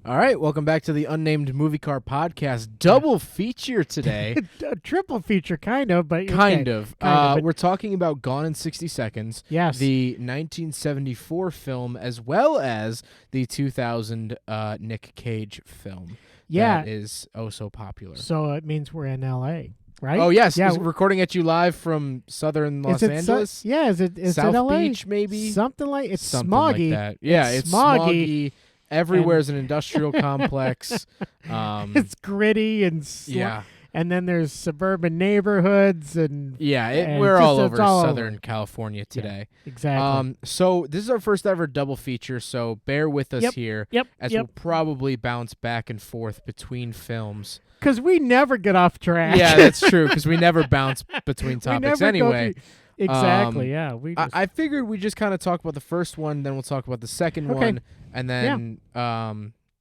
All right, welcome back to the Unnamed Movie Car Podcast. Double feature today. A triple feature, kind of, but Kind okay. of. Kind of, We're talking about Gone in 60 Seconds. Yes. The 1974 film, as well as the 2000 Nick Cage film. Yeah. That is oh so popular. So it means we're in L.A., right? Oh, yes. Yeah. Is recording at you live from southern Los Angeles. Is it South L.A.? Beach, maybe? Something like it's Something smoggy. like that. Yeah, it's smoggy. Everywhere's an industrial complex. It's gritty and yeah. And then there's suburban neighborhoods and we're just- all it's over all Southern over. California today. Exactly. So this is our first ever double feature, so bear with us here Yep. as we'll probably bounce back and forth between films. Because we never get off track. Yeah, that's true, because we never bounce between We topics never go anyway. through- Exactly. Yeah. We. Just, I figured we just kind of talk about the first one, then we'll talk about the second Okay. one, and then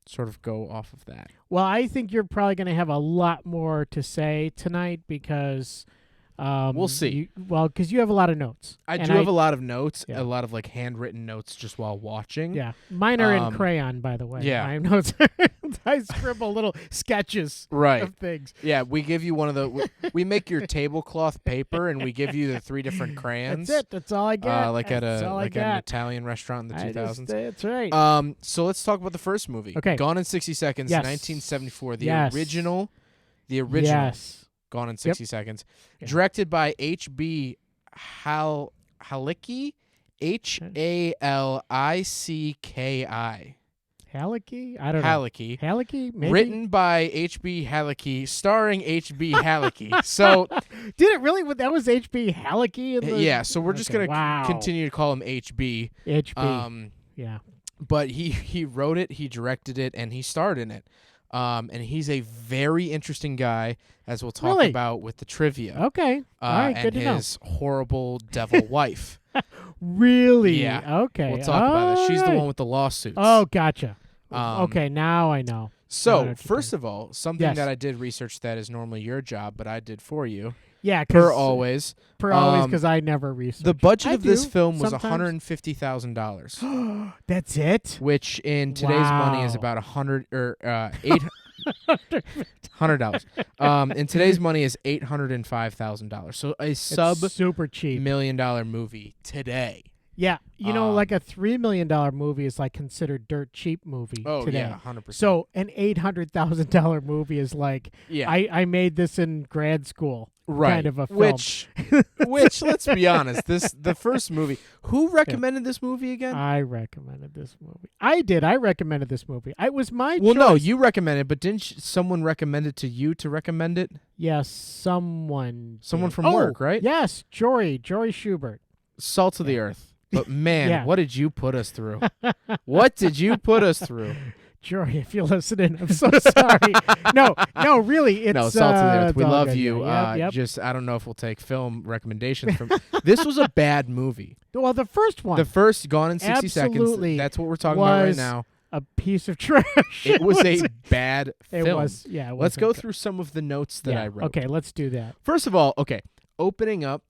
sort of go off of that. Well, I think you're probably going to have a lot more to say tonight because We'll see. Because you have a lot of notes. I And do have a lot of notes, Yeah. a lot of like handwritten notes just while watching. Yeah, mine are in crayon, by the way. yeah. My notes. I scribble little sketches Right. of things. Yeah, we give you one of the. We make your tablecloth paper, and we give you the 3 different crayons. That's it. That's all I get. Like at That's a all I like at an got. Italian restaurant in the 2000s. That's right. So let's talk about the first movie. Okay. Gone in 60 Seconds, Yes. 1974. The Yes. original. Yes. Gone in 60 Seconds. Yeah. Directed by H.B. Halicki. Halicki. Halicki? I don't know. Halicki. Halicki? Maybe? Written by H.B. Halicki, starring H.B. Halicki. So, Did it really? That was H.B. Halicki? In the, yeah, so we're just going to wow. continue to call him H.B. H.B. Yeah. But he wrote it, he directed it, and he starred in it. And he's a very interesting guy, as we'll talk Really? about with the trivia. Okay. All right. And Good to know. his horrible devil wife. Really? Yeah. Okay. We'll talk about it. She's the All one right. with the lawsuits. Oh, gotcha. Um, Okay, now I know. Now I know So, what you're first talking of all, something Yes. that I did research that is normally your job, but I did for you. Yeah, Per always. because I never researched. The budget I of this do, film was sometimes. $150,000, That's it? which in today's money is Wow. about $800. In today's money is $805,000. So a It's super cheap. $1 million movie today. Yeah, like Um, a $3 million movie is like considered dirt cheap movie Oh today. yeah, 100%. So an $800,000 movie is like yeah, I made this in grad school. right. kind of a film. Which let's be honest, the first movie. Who recommended this movie again? I recommended this movie. I did. I recommended this movie. It was my Well, choice. no, you recommended, but didn't someone recommend it to you to recommend it? Yes, someone. Someone did. from work, right? Yes, Jory Schubert. Salt of the earth. But man, Yeah. what did you put us through? What did you put us through? Jory, if you're listening, I'm so sorry. No, really, it's No, Salt of the earth. it's We all love good, you. yeah. Yep. Just I don't know if we'll take film recommendations from. This was a bad movie. Well, the first one, The first Gone in 60 Absolutely Seconds. That's what we're talking about right was now. a piece of trash. It was a bad It film. was. Yeah. It Let's wasn't go good. through some of the notes that Yeah, I wrote. Okay, let's do that. First of all, okay, opening up,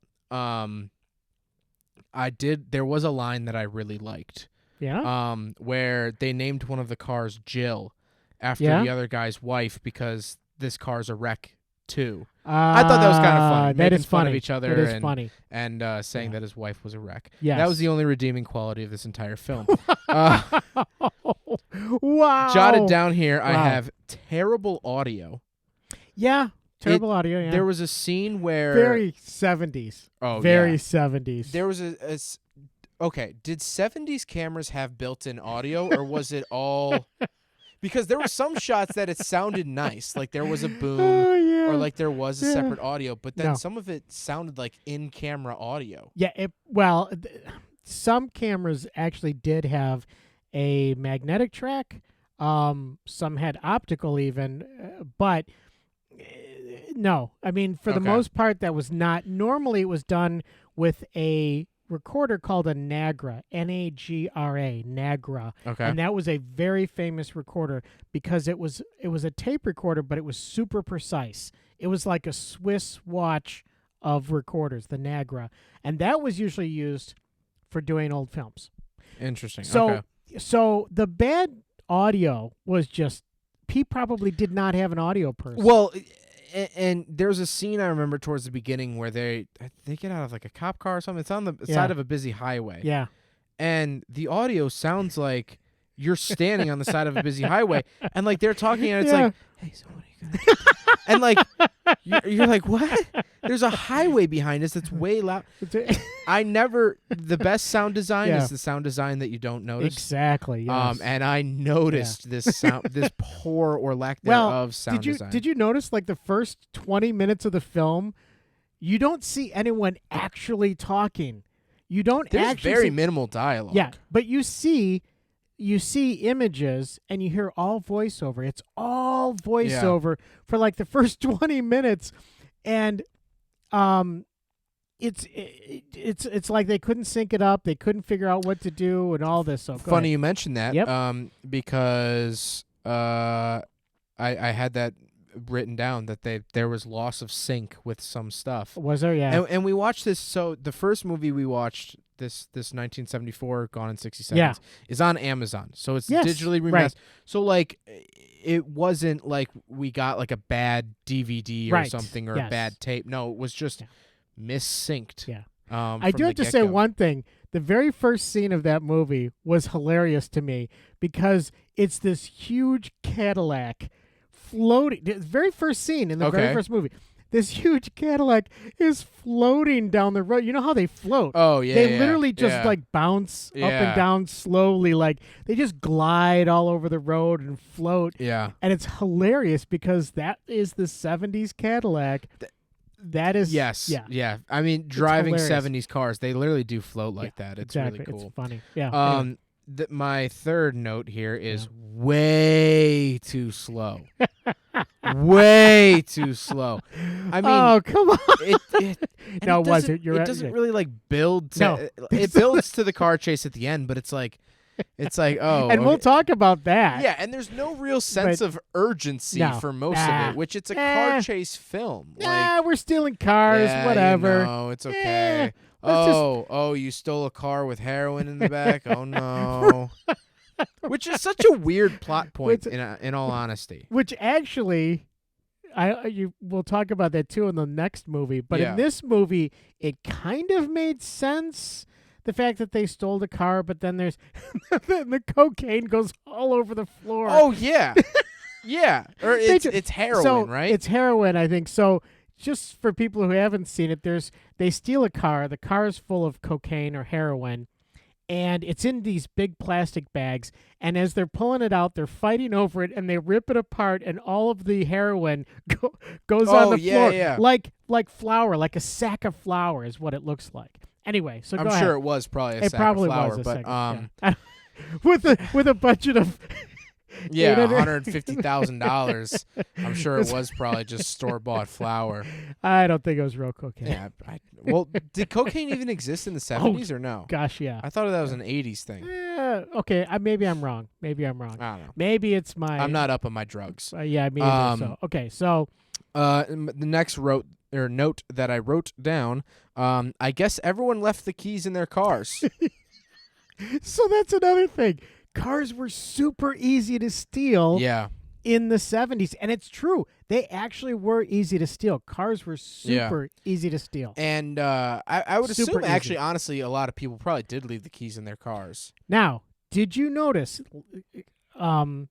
there was a line that I really liked. Yeah. Where they named one of the cars Jill after Yeah? the other guy's wife because this car's a wreck too. I thought that was kind of funny. That making is fun funny. of each other That is and, funny. and saying Yeah. that his wife was a wreck. Yes. That was the only redeeming quality of this entire film. Wow. Jotted down here, I Wow. have terrible audio. Yeah. Terrible audio. Yeah. There was a scene where very 70s. oh Very yeah. 70s. There was okay, did 70s cameras have built-in audio or was it all because there were some shots that it sounded nice, like there was a boom Oh, yeah. or like there was a Yeah. separate audio, but then No. some of it sounded like in-camera audio. Yeah. Some cameras actually did have a magnetic track. Some had optical even, but no. I mean, for the Okay. most part, that was not. Normally, it was done with a recorder called a Nagra, Nagra, Nagra. Okay. And that was a very famous recorder because it was a tape recorder, but it was super precise. It was like a Swiss watch of recorders, the Nagra, and that was usually used for doing old films. Interesting. So okay. so the bad audio was just. He probably did not have an audio person. Well, and there's a scene I remember towards the beginning where they get out of like a cop car or something. It's on the side of a busy highway. Yeah. And the audio sounds like you're standing on the side of a busy highway, and like they're talking, and it's like, "Hey, so what are you gonna do?" And like you're like, "What?" There's a highway behind us that's way loud. The best sound design is the sound design that you don't notice. Exactly. Yes. And I noticed this sound, this poor or lack thereof sound design. Did you notice like the first 20 minutes of the film, you don't see anyone actually talking. You don't There's actually very minimal dialogue. Yeah, but you see images and you hear all voiceover. It's all voiceover for like the first 20 minutes, and it's like they couldn't sync it up. They couldn't figure out what to do and all this. So funny you mentioned that. Yep. Because I had that written down that there was loss of sync with some stuff. Was there? Yeah. And we watched this. So the first movie we watched, this 1974 Gone in 60 Seconds, is on Amazon. So it's digitally remastered. Right. So like it wasn't like we got like a bad DVD or something or a bad tape. No, it was just missynced. Yeah. I do have to say one thing. The very first scene of that movie was hilarious to me because it's this huge Cadillac floating. The very first scene in the very first movie. This huge Cadillac is floating down the road. You know how they float? Oh, yeah. They literally just like bounce up and down slowly. Like they just glide all over the road and float. Yeah. And it's hilarious because that is the 70s Cadillac. That is. Yes. Yeah. Yeah. I mean, driving hilarious. 70s cars, they literally do float like that. It's exactly. really cool. It's funny. Yeah. Anyway. My third note here is way too slow. Way too slow. I mean, oh, come on. No, it wasn't. You're it right. doesn't really like build to No. It builds to the car chase at the end, but it's like oh, and we'll talk about that. yeah, and there's no real sense of urgency for most of it, which it's a car chase film. We're stealing cars, whatever. No, it's okay. You stole a car with heroin in the back. Oh no. Which is such a weird plot point in all honesty. Which actually we'll talk about that too in the next movie, but in this movie it kind of made sense. The fact that they stole the car, but then there's the cocaine goes all over the floor. Oh yeah. Yeah. Or it's heroin, right? It's heroin, I think. So just for people who haven't seen it, they steal a car. The car is full of cocaine or heroin, and it's in these big plastic bags. And as they're pulling it out, they're fighting over it, and they rip it apart, and all of the heroin goes on the floor, like flour, like a sack of flour is what it looks like. Anyway, so I'm go sure ahead. it was probably a It sack probably of flour, was a but sack, with a budget of $150,000. I'm sure it was probably just store-bought flour. I don't think it was real cocaine. Yeah. Well, did cocaine even exist in the 70s or no? Gosh, yeah. I thought that was an 80s thing. Okay, maybe I'm wrong. I don't know. Maybe it's my. I'm not up on my drugs. Yeah, me either. So okay, so the next note that I wrote down. I guess everyone left the keys in their cars. So that's another thing. Cars were super easy to steal. Yeah. In the 70s, and it's true. They actually were easy to steal. Cars were super easy to steal. And I would Super assume, easy. actually, honestly, a lot of people probably did leave the keys in their cars. Now, did you notice, and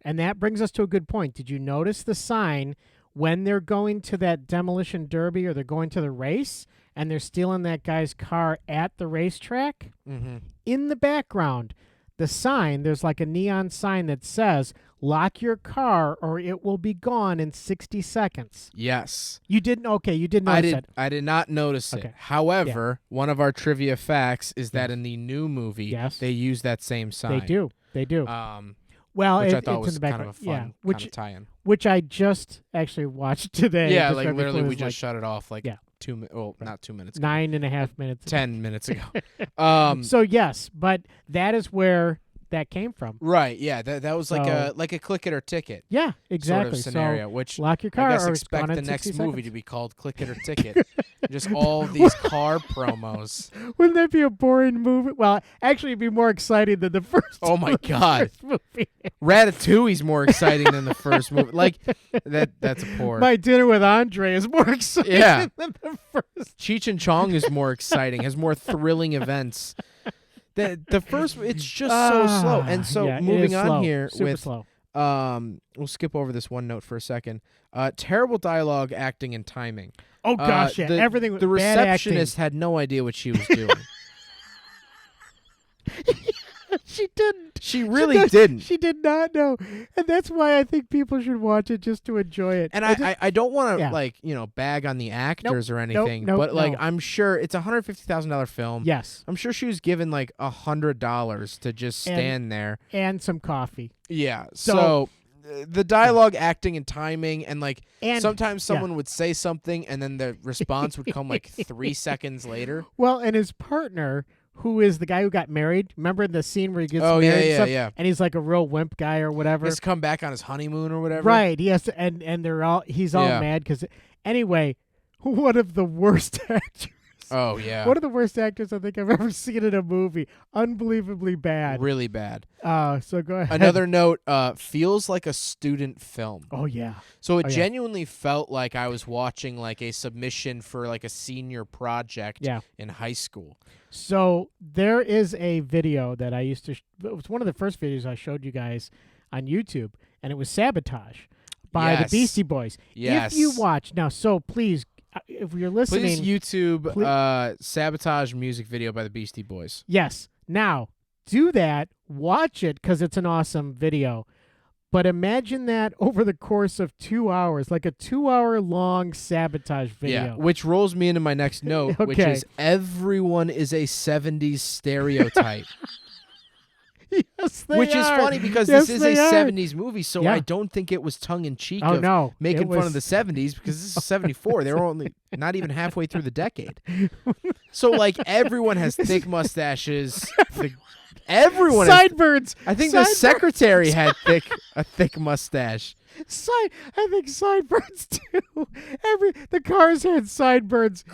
that brings us to a good point, did you notice the sign when they're going to that demolition derby or they're going to the race and they're stealing that guy's car at the racetrack? Mm-hmm. In the background, the sign, there's like a neon sign that says, "Lock your car or it will be gone in 60 seconds." Yes. You didn't? Okay, you did notice it. I did not notice it. However, one of our trivia facts is that in the new movie, they use that same sign. They do. Well, which I thought it's was in the kind of a fun kind of tie-in. Which I just actually watched today. Yeah, like literally we just shut it off like 2 minutes. Well, not 2 minutes ago. 9.5 minutes. 10 minutes ago. So yes, but that is where that came from. Right. Yeah. That was like So- a click it or ticket Yeah, exactly. sort of scenario, So which lock your car I guess or it's expect gone the in next 60 movie seconds. to be called Click It or Ticket. Just all these car promos. Wouldn't that be a boring movie? Well, actually, it'd be more exciting than the first. Oh my God. first movie. Ratatouille's more exciting than the first movie. Like that's a poor. My Dinner with Andre is more exciting Yeah. than the first. Cheech and Chong is more exciting, has more thrilling events. The first, it's just so slow. And so yeah, it moving is on slow. here Super with slow. we'll skip over this one note for a second. Terrible dialogue, acting, and timing. Oh gosh, yeah, everything. The bad receptionist had no idea what she was doing. acting. She didn't. She really didn't. She did not know, and that's why I think people should watch it just to enjoy it. And just- I don't want to Yeah. bag on the actors or nope, anything, nope, but like no. I'm sure it's $150,000 film. yes, I'm sure she was given like $100 to just stand there. and some coffee. Yeah. So- So the dialogue, acting, and timing, and like And sometimes someone would say something, and then the response would come like 3 seconds later. well, and his partner, who is the guy who got married. Remember the scene where he gets Oh married? yeah, and yeah, stuff? yeah. And he's like a real wimp guy or whatever. Just come back on his honeymoon or whatever. Right. He has to, and they're all he's all Yeah. mad because anyway, one of the worst actors. Oh yeah. One of the worst actors I think I've ever seen in a movie. Unbelievably bad. Really bad. So go ahead. Another note, feels like a student film. Oh yeah. So it Oh, yeah. genuinely felt like I was watching like a submission for like a senior project Yeah. in high school. So there is a video that I used to. It was one of the first videos I showed you guys on YouTube, and it was Sabotage by Yes. the Beastie Boys. Yes. If you watch now, so please, if you're listening, Please YouTube Please- Sabotage music video by the Beastie Boys. yes, now do that. Watch it because it's an awesome video. But imagine that over the course of 2 hours, like a 2-hour long Sabotage video. Yeah, which rolls me into my next note, which Okay. is everyone is a 70s stereotype. Yes, they Which is are. funny because Yes, this is they a are. 70s movie, so Yeah. I don't think it was tongue-in-cheek Oh of no, making it fun of was- the 70s because this is 74. They were only not even halfway through the decade. So, like, everyone has thick mustaches. Everyone has, sideburns. I think the Sideburns. secretary had a thick mustache. I think sideburns too. The cars had sideburns.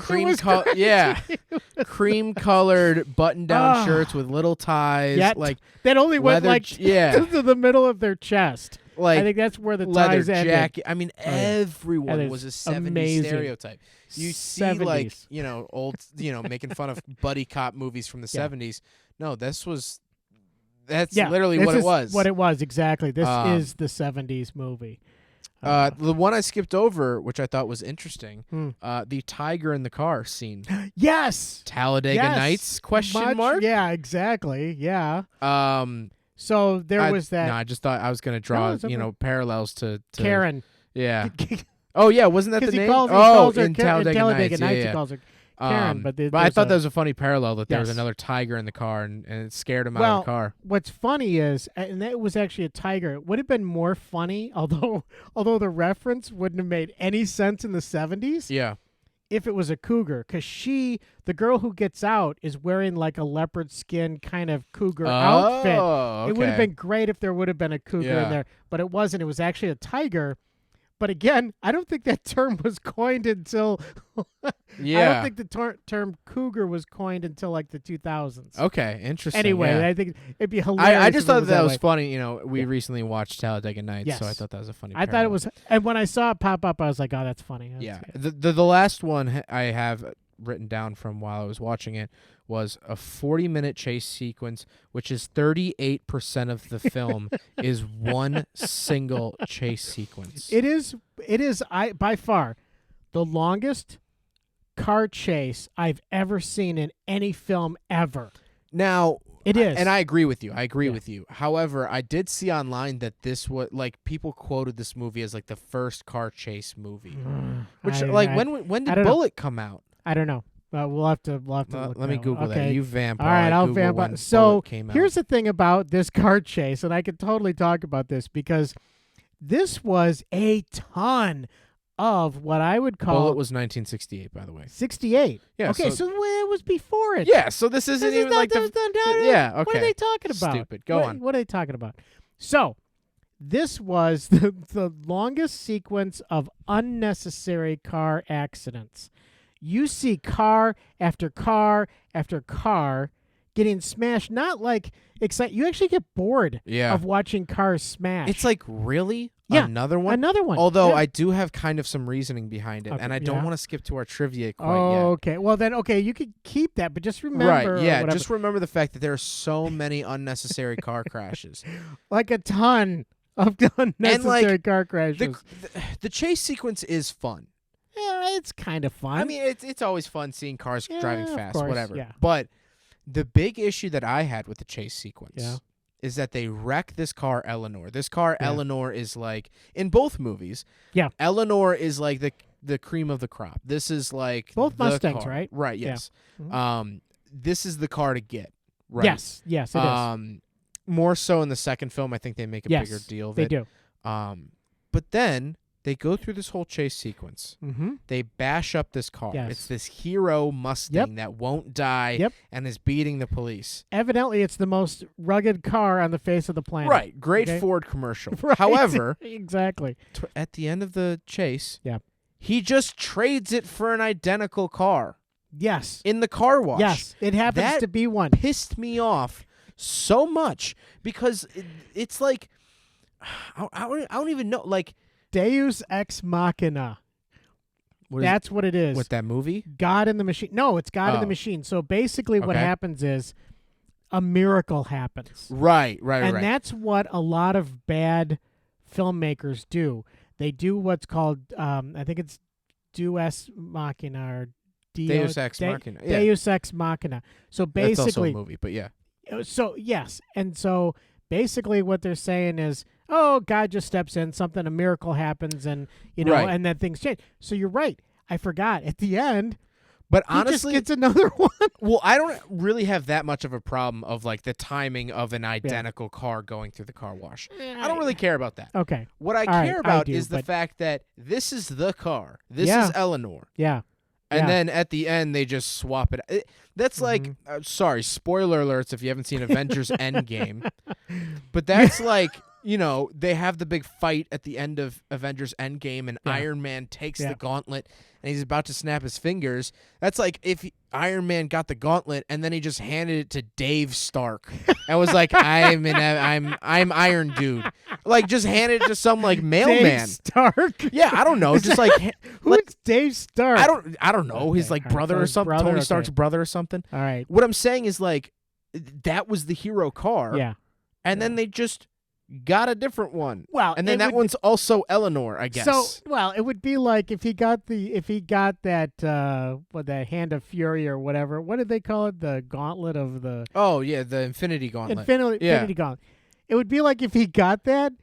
Cream colored button-down Ah. shirts with little ties, Yet, like that only went leather like to the middle of their chest. like I think that's where the leather ties ended. jacket. I mean, yeah. everyone That was a is 70s amazing. stereotype. You see, 70s. like, old, making fun of buddy cop movies from the Yeah. 70s. No, that's Yeah, literally this what it is was. What it was exactly. This Um, is the '70s movie. The one I skipped over, which I thought was interesting, Hmm. the tiger in the car scene. Yes. Talladega Yes. Nights? Question Much- mark? Yeah, exactly. Yeah. Um, So there was that No, I just thought I was gonna draw, it's okay. parallels to Karen. Yeah. Oh yeah, wasn't that the Because he name? calls her in Karen, Talladega, Nights. Nights. Yeah, He yeah. calls her Karen. But I there's thought that was a funny parallel that there was Yes. another tiger in the car and it scared him out Well, of the car. What's funny is, and that was actually a tiger. It would have been more funny, although the reference wouldn't have made any sense in the '70s Yeah. if it was a cougar. Because the girl who gets out, is wearing like a leopard skin kind of cougar outfit. Oh, It would have okay. been greret if there would have been a cougar Yeah. in there, but it wasn't. It was actually a tiger. But again, I don't think that term was coined until. Yeah. I don't think the term cougar was coined until like the 2000s. Okay, interesting. Anyway, yeah. I think it'd be hilarious. I just if it thought was that was way. funny. We Yeah. recently watched Talladega Nights, so I Yes. thought that was a funny I thought it parallel. was, and when I saw it pop up, I was like, "Oh, that's funny." That's Yeah. good. The last one I have written down from while I was watching it was a 40-minute chase sequence, which is 38% of the film is one single chase sequence. It is. By far the longest car chase I've ever seen in any film ever. Now, It is, and I agree with you. I agree Yeah. with you. However, I did see online that this was like people quoted this movie as like the first car chase movie. Which when I did don't know. Bullet come out? I don't know. We'll have to look Let me that Google up. that. Okay. You vamp. All while right, I I'll Google vamp. when So Bullet came out. here's the thing about this car chase, and I could totally talk about this because this was a ton of what I would call Bullet was 1968, by the way. 68. Yeah. Okay, so it was before it. Yeah. So this isn't even like yeah. Okay. What are they talking about? Stupid. Go on. What are they talking about? So this was the longest sequence of unnecessary car accidents. You see car after car after car getting smashed. Not like you actually get bored of watching cars smash. It's like, really? Yeah, Another one? Another one. Although yeah. I do have kind of some reasoning behind it, Okay, and I don't want to skip to our trivia quite yet. Okay. Well, then, you could keep that, but just remember. Right, yeah. Just remember the fact that there are so many unnecessary car crashes. Like a ton of unnecessary car crashes. The chase sequence is fun. Yeah, it's kind of fun. I mean, it's always fun seeing cars driving fast, course, whatever. yeah. But the big issue that I had with the chase sequence is that they wreck this car, Eleanor. This car, Eleanor, is like, in both movies, Eleanor is like the cream of the crop. This is like both the Mustangs, car. right? Right, yes. Yeah. This is the car to get, right? Yes, it is. More so in the second film, I think they make a bigger deal of it. They do. But then they go through this whole chase sequence. Mm-hmm. They bash up this car. Yes. It's this hero Mustang that won't die and is beating the police. Evidently, it's the most rugged car on the face of the planet. Right. Great Ford commercial. Right. However, exactly. At the end of the chase, Yeah. he just trades it for an identical car. Yes. In the car wash. Yes. It happens That to be one. Pissed me off so much because it's like, I don't even know. Like, Deus Ex Machina. That's what it is. With that movie? God in the Machine. No, it's God in the Machine. So basically what happens is a miracle happens. Right. And that's what a lot of bad filmmakers do. They do what's called, I think it's Deus Machina or Deus Ex Machina. Yeah. Deus Ex Machina. So basically. That's also a movie, but yeah. So, yes. And so basically what they're saying is, oh, God just steps in, a miracle happens, and and then things change. So you're right. I forgot at the end. But he honestly, just gets another one. Well, I don't really have that much of a problem of like the timing of an identical car going through the car wash. I don't really care about that. Okay. What I care about is the fact that this is the car. This is Eleanor. Yeah. And then at the end, they just swap it. That's like, sorry, spoiler alerts if you haven't seen Avengers Endgame. But that's like, they have the big fight at the end of Avengers Endgame, and Iron Man takes the gauntlet, and he's about to snap his fingers. That's like if Iron Man got the gauntlet, and then he just handed it to Dave Stark, and was like, I'm Iron Dude. Like, just handed it to some, like, mailman. Dave Stark? Yeah, I don't know. Just like... Who's Dave Stark? I don't know. His, like, brother or something. Tony Stark's brother or something. All right. What I'm saying is, like, that was the hero car. Yeah. And then they just got a different one. Well, and then that one's also Eleanor, I guess. So, well, it would be like if he got that that Hand of Fury or whatever. What did they call it? The Gauntlet of the. Oh yeah, the Infinity Gauntlet. Infinity Gauntlet. It would be like if he got that,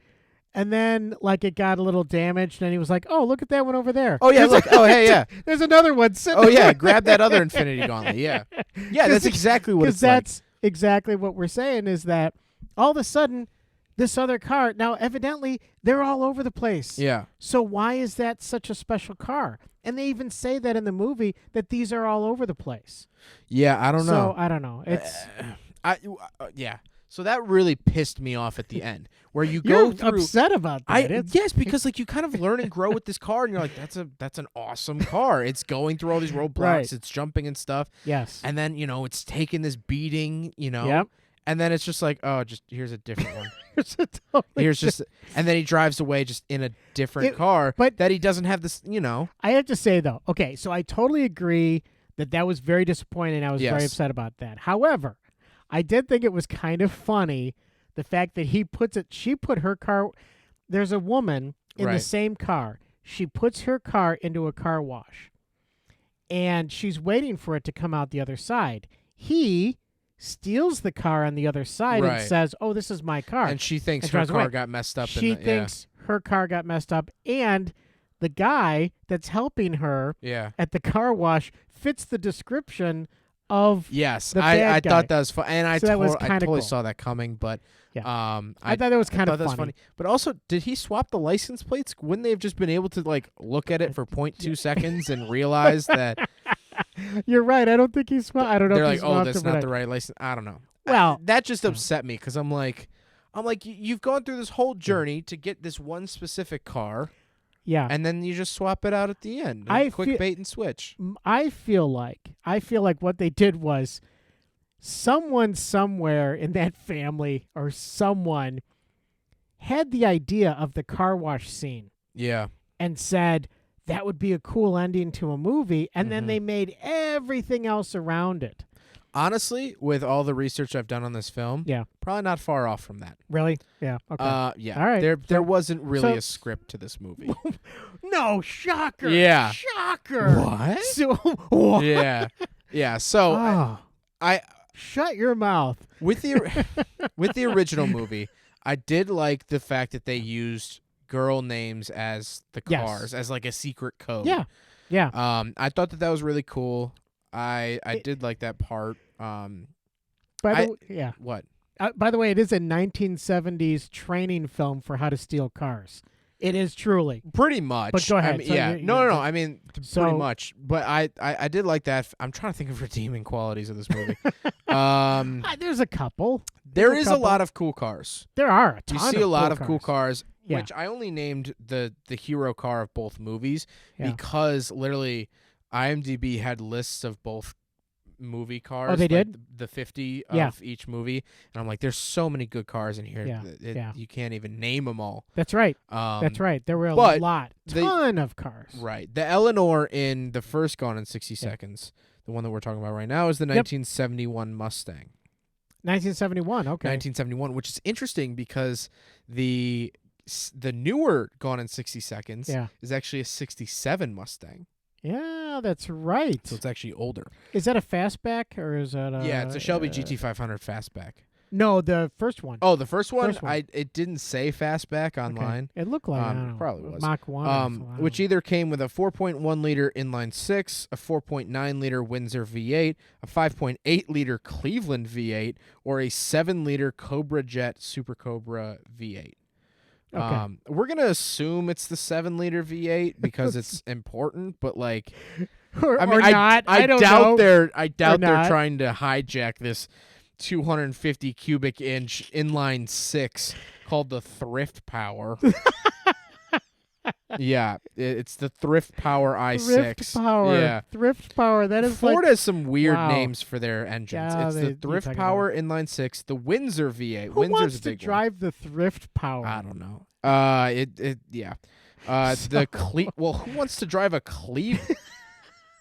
and then like it got a little damaged, and he was like, "Oh, look at that one over there." Oh yeah, look. Oh hey, yeah. There's another one sitting. Oh yeah, grab that other Infinity Gauntlet. Yeah, yeah. That's exactly what it's like. Because that's exactly what we're saying is that all of a sudden. This other car, now evidently they're all over the place. Yeah. So why is that such a special car? And they even say that in the movie that these are all over the place. Yeah, I don't know. So I don't know. It's yeah. So that really pissed me off at the end, where you You're go through. Upset about that? Yes, because like you kind of learn and grow with this car, and you're like, that's an awesome car. It's going through all these roadblocks. Right. It's jumping and stuff. Yes. And then it's taking this beating. Yep. And then it's just like, oh, just here's a different one. Here's and then he drives away just in a different car, but that he doesn't have this, I have to say, though, okay, so I totally agree that was very disappointing. I was very upset about that. However, I did think it was kind of funny, the fact that she put her car, there's a woman in the same car. She puts her car into a car wash, and she's waiting for it to come out the other side. He steals the car on the other side and says, "Oh, this is my car." And she thinks her car got messed up. She thinks her car got messed up, and the guy that's helping her at the car wash fits the description of Yes, the I bad guy. thought that was fun, and I So that was I kinda totally cool. saw that coming. But I thought it was kind of that was funny. But also, did he swap the license plates? Wouldn't they have just been able to like look at it for 0.2 seconds and realize that You're right. I don't think he's. I don't know. they're if like, he oh, swapped that's it, but not the right license? I don't know. Well, That just upset me because I'm like, you've gone through this whole journey to get this one specific car, yeah. and then you just swap it out at the end. Quick feel- bait and switch. I feel like what they did was someone somewhere in that family or someone had the idea of the car wash scene Yeah. and said that would be a cool ending to a movie, and then Mhm. they made everything else around it. Honestly, with all the research I've done on this film, Yeah. probably not far off from that. Really? Yeah. Okay. Yeah. All right. There wasn't really so- a script to this movie. No, shocker. Yeah. Shocker. What? So, what? Yeah. Yeah. So Oh, I shut your mouth. with the original movie, I did like the fact that they used girl names as the Yes. cars as like a secret code. Yeah. Yeah. I thought that was really cool. I did like that part. Yeah. What? By the way, it is a 1970s training film for how to steal cars. It is truly. Pretty much. But go ahead. I mean, So yeah. you- No. you- I mean, So- pretty much. But I did like that. I'm trying to think of redeeming qualities of this movie. There's a couple. There There's is a couple. lot of cool cars. There are a You ton see of a lot of cool cars, Yeah. which I only named the hero car of both movies Yeah. because literally IMDb had lists of both movie cars. Oh, they like did? the 50 Yeah. of each movie, and I'm like, there's so many good cars in here. Yeah, yeah. You can't even name them all. That's right. That's Right. There were a but lot, they- ton of cars. Right. The Eleanor in the first Gone in 60 Seconds, the one that we're talking about right now, is the 1971 Mustang. 1971. Okay. 1971, which is interesting because the newer Gone in 60 Seconds Yeah. is actually a 67 Mustang. Yeah, that's right. So it's actually older. Is that a fastback or is that a? Yeah, it's a Shelby GT500 fastback. No, the first one. Oh, the first one, First one. it didn't say fastback Okay. online. It looked like I don't know, probably was. Mach 1. or something, I don't Which know. either came with a 4.1 liter inline 6, a 4.9 liter Windsor V8, a 5.8 liter Cleveland V8, or a 7 liter Cobra Jet Super Cobra V8. Okay. We're gonna assume it's the 7 liter V8 because it's important, but like, or, I mean, or not. I don't doubt know. they're they're not. trying to hijack this 250 cubic inch inline 6 called the Thrift Power. Yeah, it's the Thrift Power i6. Thrift Power. Yeah. Thrift Power. That is Ford like. has some weird Wow. names for their engines. Yeah, it's they- the you Thrift talking Power inline 6, the Windsor V8. Who Windsor's wants a to big one. drive the Thrift Power? I don't know. Yeah. Well, who wants to drive a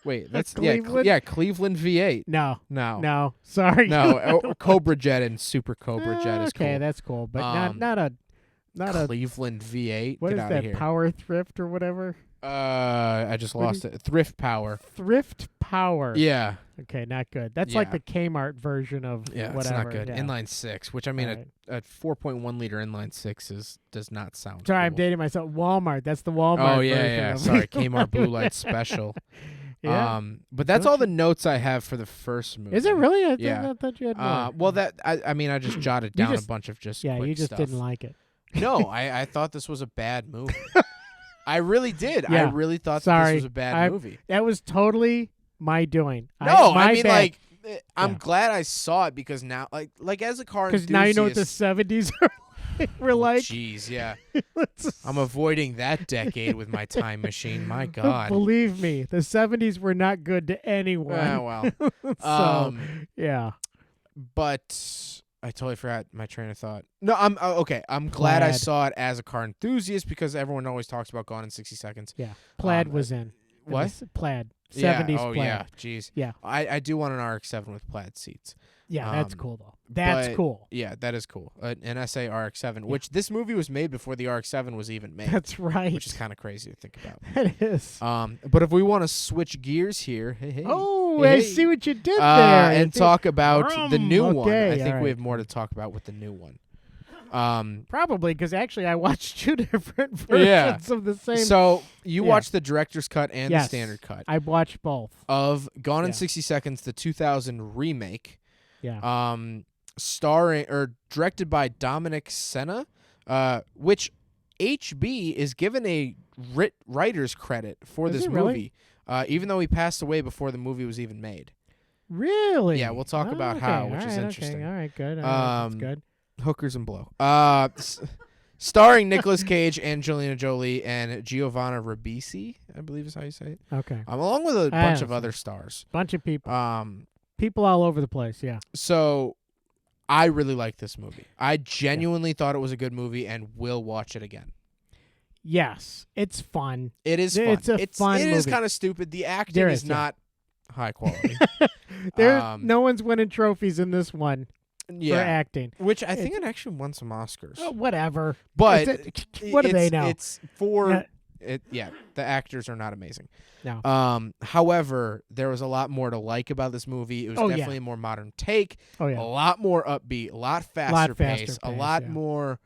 Wait, that's Cleveland? Cleveland V8. No. No. No. Sorry. No, Cobra Jet and Super Cobra Jet is okay, cool. that's cool, but Um, not a Cleveland V8. what Get is outta that? here. Power Thrift or whatever. I just What lost it. Thrift Power. Thrift Power. Yeah. Okay, not good. That's like Yeah. the Kmart version of Yeah, whatever. it's not good. Yeah. Inline 6, which I mean, All right. a 4.1 liter inline 6 does not sound. Sorry, I'm cool. dating myself. Walmart. That's the Walmart. Oh yeah, version yeah. of- Sorry, Kmart Blue Light Special. Yeah. But that's Don't all the notes I have for the first movie. Is it really? Yeah. I thought you had more. Well, that I mean, I just jotted You down just- a bunch of just yeah, quick you just stuff. didn't like it. No, I thought this was a bad movie. I really did. Yeah. I really thought that Sorry. this was a bad I- movie. That was totally my doing. No, my I mean bad. like I'm Yeah. glad I saw it because now like as a car Because enthusiast. now you know what the 70s were like. Jeez, yeah. Let's- I'm avoiding that decade with my time machine. My God. Believe me, the 70s were not good to anyone. Well. So, yeah. But I totally forgot my train of thought. No, I'm okay. I'm glad I Plaid. saw it as a car enthusiast because everyone always talks about Gone in 60 Seconds. Yeah. Plaid Um, was in. What? Plaid. Yeah. 70s Oh plaid. yeah. Jeez. Yeah. I do want an RX-7 with plaid seats. Yeah, that's Um, cool though. That's but- cool. Yeah, that is cool. An SA RX-7, which this movie was made before the RX-7 was even made, That's right. which is kind of crazy to think about. That is. But if we want to switch gears here, hey, Oh, Hey, I hey. see what you did there. and talk about the new one. okay, I think all we right. have more to talk about with the new one. Probably because actually I watched 2 different versions of the same. So you watched the director's cut and the Yes, standard cut I watched both. of Gone in 60 Seconds, the 2000 remake. Yeah. Starring or directed by Dominic Sena, which HB is given a writer's credit for this movie, even though he passed away before the movie was even made. Really? Yeah, we'll talk about how, which is interesting. Okay. All right, good. That's good. Hookers and blow. Starring Nicolas Cage, Angelina Jolie, and Giovanna Ribisi, I believe is how you say it. Okay. Along with a bunch of other stars. Bunch of people. People all over the place, yeah. So I really like this movie. I genuinely thought it was a good movie and will watch it again. Yes, it's fun. It is fun. It's a fun movie. It is kind of stupid. The acting is not high quality. No one's winning trophies in this one. For acting, which I think it actually won some Oscars. Whatever, but what do they know? It's for the actors are not amazing. No. However, there was a lot more to like about this movie. It was definitely a more modern take. Oh yeah. A lot more upbeat, a lot faster pace, a lot more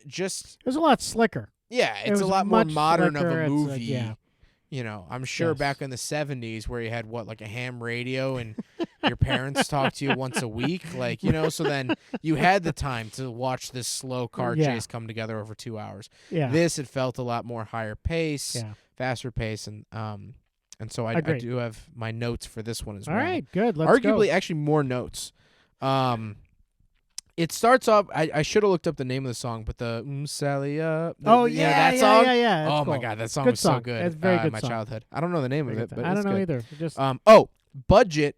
just. It was a lot slicker. Yeah, it's a lot more modern of a movie. Like, yeah. You know, I'm sure back in the 70s where you had like a ham radio and your parents talked to you once a week, so then you had the time to watch this slow car chase come together over 2 hours. Yeah. This, it felt a lot more higher pace, faster pace, and so I do have my notes for this one as well. All right, good. Let's go. Arguably, actually, more notes. It starts off. I should have looked up the name of the song, but the Sally Up. That song. Yeah. Oh cool. my God, that song good was song. so good. It's very good. My song. childhood. I don't know the name of it, but I don't know good. either. Just budget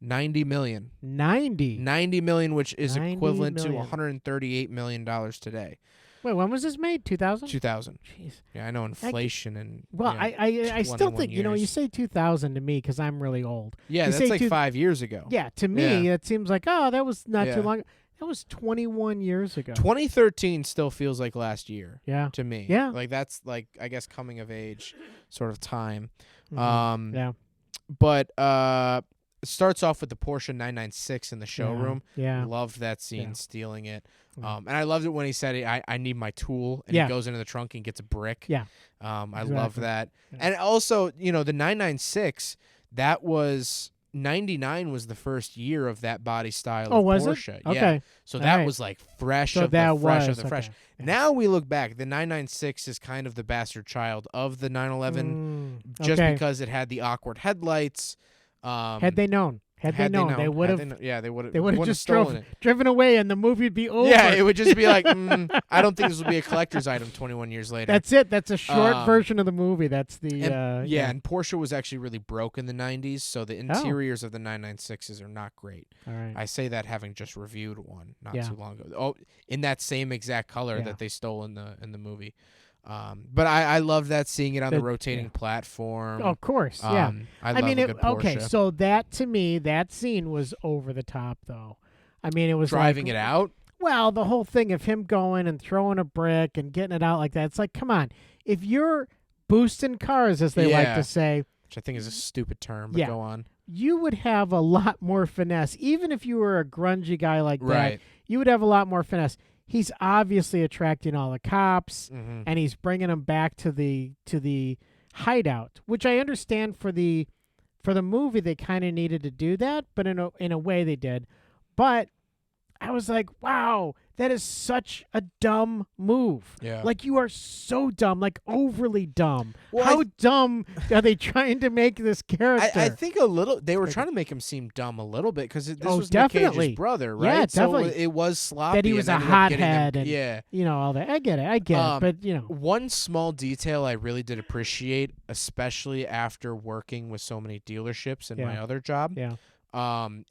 $90 million. 90 million, which is equivalent to million. $138 million today. Wait, when was this made? 2000? 2000. Jeez. Yeah, I know inflation and. Well, I still think years. You say 2000 to me because I'm really old. Yeah, you that's like 5 years ago. Yeah, to me it seems like that was not too long. That was 21 years ago. 2013 still feels like last year. Yeah. To me. Yeah. Like that's like I guess coming of age sort of time. Mm-hmm. Yeah. But it starts off with the Porsche 996 in the showroom. Yeah. Loved that scene, stealing it. And I loved it when he said, I need my tool, and he goes into the trunk and gets a brick. Yeah. I love that. Yeah. And also, the 996, that was 99 was the first year of that body style of was Porsche. It? Okay. Yeah. So that was like fresh of the fresh of the fresh. Yeah. Now we look back, the 996 is kind of the bastard child of the 911 just because it had the awkward headlights. Had they known, they would have. They would have. They would have just driven away, and the movie would be over. Yeah, it would just be like, I don't think this will be a collector's item 21 years later. That's it. That's a short version of the movie. That's the. And Porsche was actually really broke in the 90s, so the interiors of the 996s are not great. All right. I say that having just reviewed one not too long ago. Oh, in that same exact color that they stole in the movie. But I love that, seeing it on the rotating platform. Of course, yeah. I love a good Porsche. Okay, so that to me, that scene was over the top, though. I mean, it was driving it out. Well, the whole thing of him going and throwing a brick and getting it out like that. It's like, come on, if you're boosting cars, as they like to say, which I think is a stupid term, but go on. You would have a lot more finesse, even if you were a grungy guy like that. You would have a lot more finesse. He's obviously attracting all the cops, and he's bringing them back to the hideout, which I understand for the movie they kind of needed to do that, but in a way they did. But I was like, wow, that is such a dumb move. Yeah. Like, you are so dumb, like overly dumb. Well, how dumb are they trying to make this character? I think a little. They were trying to make him seem dumb a little bit because this was definitely Nick Cage's brother, right? Yeah, definitely. So it was sloppy. That he was a hothead, and yeah, all that. I get it, but one small detail I really did appreciate, especially after working with so many dealerships in my other job,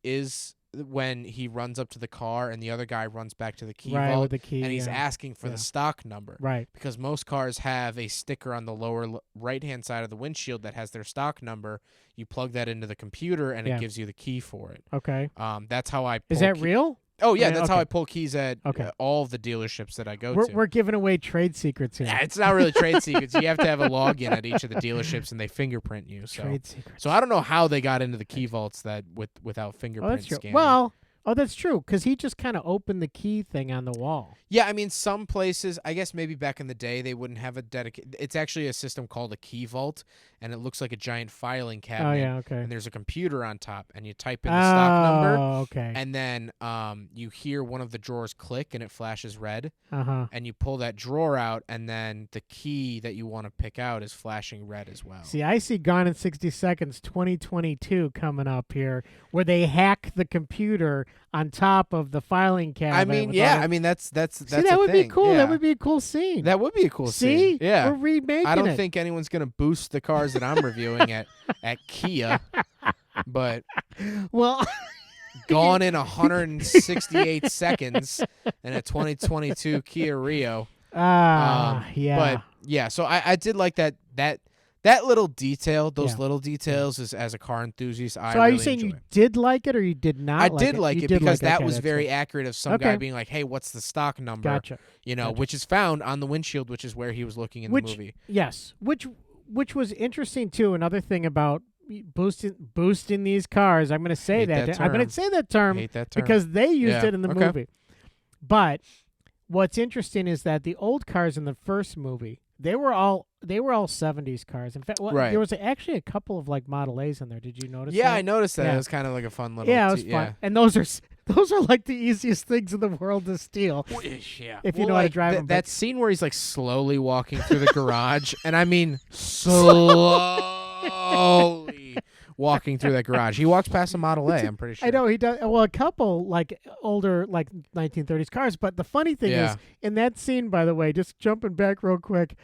is when he runs up to the car and the other guy runs back to the key vault with the key, and he's asking for the stock number. Right. Because most cars have a sticker on the lower right-hand side of the windshield that has their stock number. You plug that into the computer and it gives you the key for it. Okay. That's how I pull Is that real? Oh, yeah, that's how I pull keys at all of the dealerships that I go to. We're giving away trade secrets here. Yeah, it's not really trade secrets. You have to have a login at each of the dealerships, and they fingerprint you. So. Trade secrets. So I don't know how they got into the key vaults without fingerprint scanning. Well, Oh, that's true, because he just kind of opened the key thing on the wall. Yeah, I mean, some places, I guess maybe back in the day, they wouldn't have a dedicated. It's actually a system called a key vault, and it looks like a giant filing cabinet. Oh, yeah, okay. And there's a computer on top, and you type in the stock number. Oh, okay. And then you hear one of the drawers click, and it flashes red. Uh-huh. And you pull that drawer out, and then the key that you want to pick out is flashing red as well. See, I see Gone in 60 Seconds 2022 coming up here, where they hack the computer on top of the filing cabinet. I mean, yeah, I mean that's see, a that would thing. be cool. Yeah. That would be a cool scene. That would be a cool See? scene. Yeah. We're remaking I don't it. think anyone's gonna boost the cars that I'm reviewing at Kia, but Well, Gone in 168 seconds in a 2022 Kia Rio. yeah. But yeah, so I did like that little detail, those Yeah. little details as a car enthusiast. I So are really you saying enjoy. you did like it or you did not? I like did it? like You it did because like that okay, was that's very good. accurate of some guy Okay. being like, "Hey, what's the stock number?" Gotcha. You know, Gotcha. which is found on the windshield, which is where he was looking in the movie. Yes, which was interesting too. Another thing about boosting these cars. I'm going to say Hate that. that I'm going term. to say that term Hate that term. because they used Yeah, it in the okay. movie. But what's interesting is that the old cars in the first movie, they were all 70s cars. In fact, Right. there was actually a couple of like Model A's in there. Did you notice? Yeah, that? I noticed that. Yeah. It was kind of like a fun little. Yeah, it was fun. And those are like the easiest things in the world to steal. Yeah. If you know how to drive them, that but- scene where he's like slowly walking through the garage, and I mean slowly walking through that garage. He walks past a Model A. I'm pretty sure. I know he does. Well, a couple like older, like 1930s cars. But the funny thing Yeah. is, in that scene, by the way, just jumping back real quick,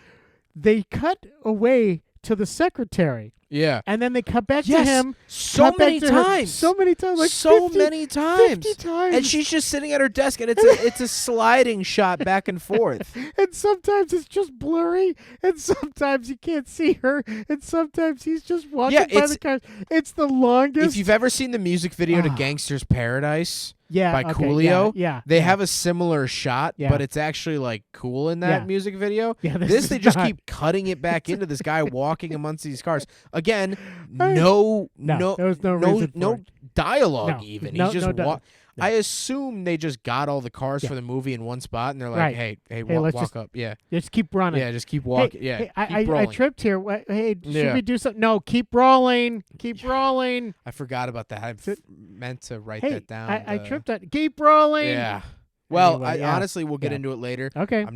they cut away to the secretary, Yeah. and then they cut back Yes, to him. so cut back many to her times. so many times, like so 50 many times. 50 times. And she's just sitting at her desk, and it's a sliding shot back and forth. And sometimes it's just blurry, and sometimes you can't see her, and sometimes he's just walking Yeah, by it's- the car. It's the longest. If you've ever seen the music video to Ah. Gangster's Paradise yeah, by okay, Coolio, yeah, they yeah. have a similar shot, Yeah. but it's actually like cool in that Yeah. music video. Yeah, This is they just not- keep cutting it back into this guy walking amongst these cars. Again, Hey. no there was no reason for it. dialogue No, even. no- He's just no dialogue. No. I assume they just got all the cars Yeah. for the movie in one spot, and they're like, Right. "Hey, let's walk just- up, yeah, Just keep running. yeah, just keep walking, Hey, yeah, hey, keep I rolling." tripped here. Hey, should Yeah. we do something? No, keep rolling. Keep rolling. I forgot about that. I So- meant to write Hey, that down. I tripped on. Keep rolling. Yeah. Well, Anyway, yeah. honestly, we'll get Yeah. into it later. Okay.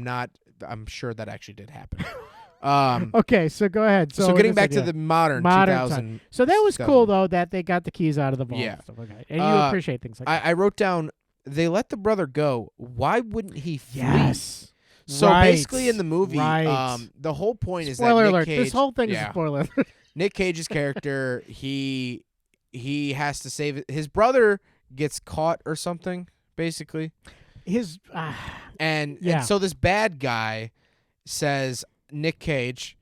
I'm sure that actually did happen. Okay, so go ahead. So getting back to the the modern Modern 2000. So that was 2000. cool though that they got the keys out of the vault. Yeah. And stuff like that. And you appreciate things like that. I wrote down, they let the brother go. Why wouldn't he flee? Yes. So Right. basically in the movie, Right. the whole point is Spoiler that alert. Nick Cage, This whole thing is yeah. a spoiler alert. Nick Cage's character, he has to save it. His brother gets caught or something, basically. His And Yeah. so this bad guy says, Nick Cage,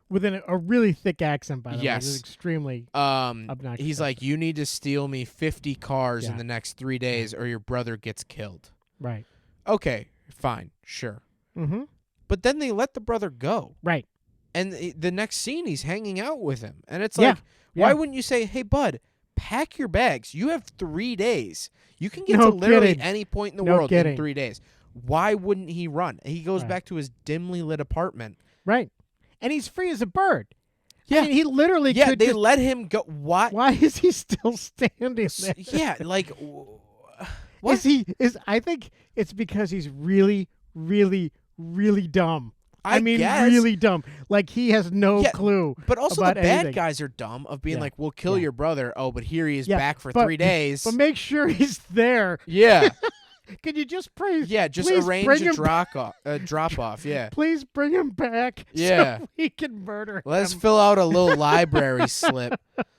with a really thick accent, by the way. Yes. It's extremely obnoxious. he's like, you need to steal me 50 cars Yeah. in the next 3 days or your brother gets killed. right. Okay, fine, sure. Mm-hmm. But then they let the brother go. Right. And the next scene, he's hanging out with him. And it's Yeah. like, why Yeah. wouldn't you say, hey, bud, pack your bags. You have 3 days. You can get No to literally kidding. any point in the No world in kidding. 3 days. Why wouldn't he run? He goes Right. back to his dimly lit apartment. Right. And he's free as a bird. Yeah. I mean, he literally Yeah, could they just, let him go. Why? why is he still standing there? Yeah, like, what? I think it's because he's really, really, really dumb. I mean, guess. really dumb. Like he has no Yeah, clue. But also about the bad anything. guys are dumb of being Yeah. like, we'll kill Yeah. your brother. Oh, but here he is Yeah, back for but- 3 days. But make sure he's there. Yeah. Could you just pray? Yeah, just please arrange bring a him drop off. Yeah. Please bring him back. Yeah. So we can murder Let's him. fill out a little library slip.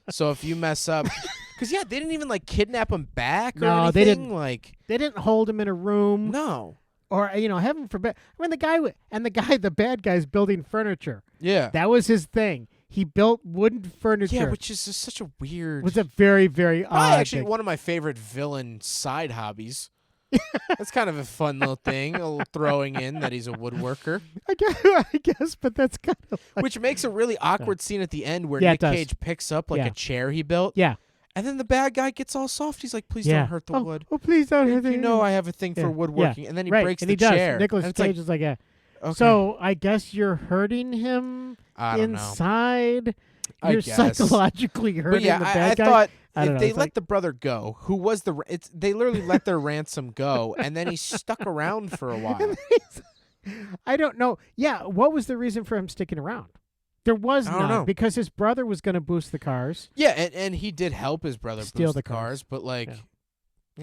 So if you mess up, because yeah, they didn't even like kidnap him back or No, anything. they didn't. Like, They didn't hold him in a room, no. or heaven forbid. I mean, the bad guy's building furniture. Yeah. That was his thing. He built wooden furniture. Yeah, which is just such a weird. was a very, very Probably odd actually thing. one of my favorite villain side hobbies. That's kind of a fun little thing, a little throwing in that he's a woodworker, I guess, but that's kind of like, which makes a really awkward scene at the end where Yeah, it Nick does. Cage picks up like Yeah. a chair he built. yeah, And then the bad guy gets all soft. He's like, please Yeah. don't hurt the wood. Oh, please don't hurt the You know I have a thing for woodworking. And then he breaks and the he does. chair. Nicolas And it's Cage is like, yeah. okay. So I guess you're hurting him I don't know. inside. I You're guess. psychologically But hurting yeah, the I bad guy. thought I don't if know, they it's let like- the brother go, who was they literally let their ransom go, and then he stuck around for a while. I don't know. Yeah, what was the reason for him sticking around? There was I don't none know. because his brother was going to boost the cars. Yeah, and he did help his brother Steal boost the the cars, cars. but like, Yeah.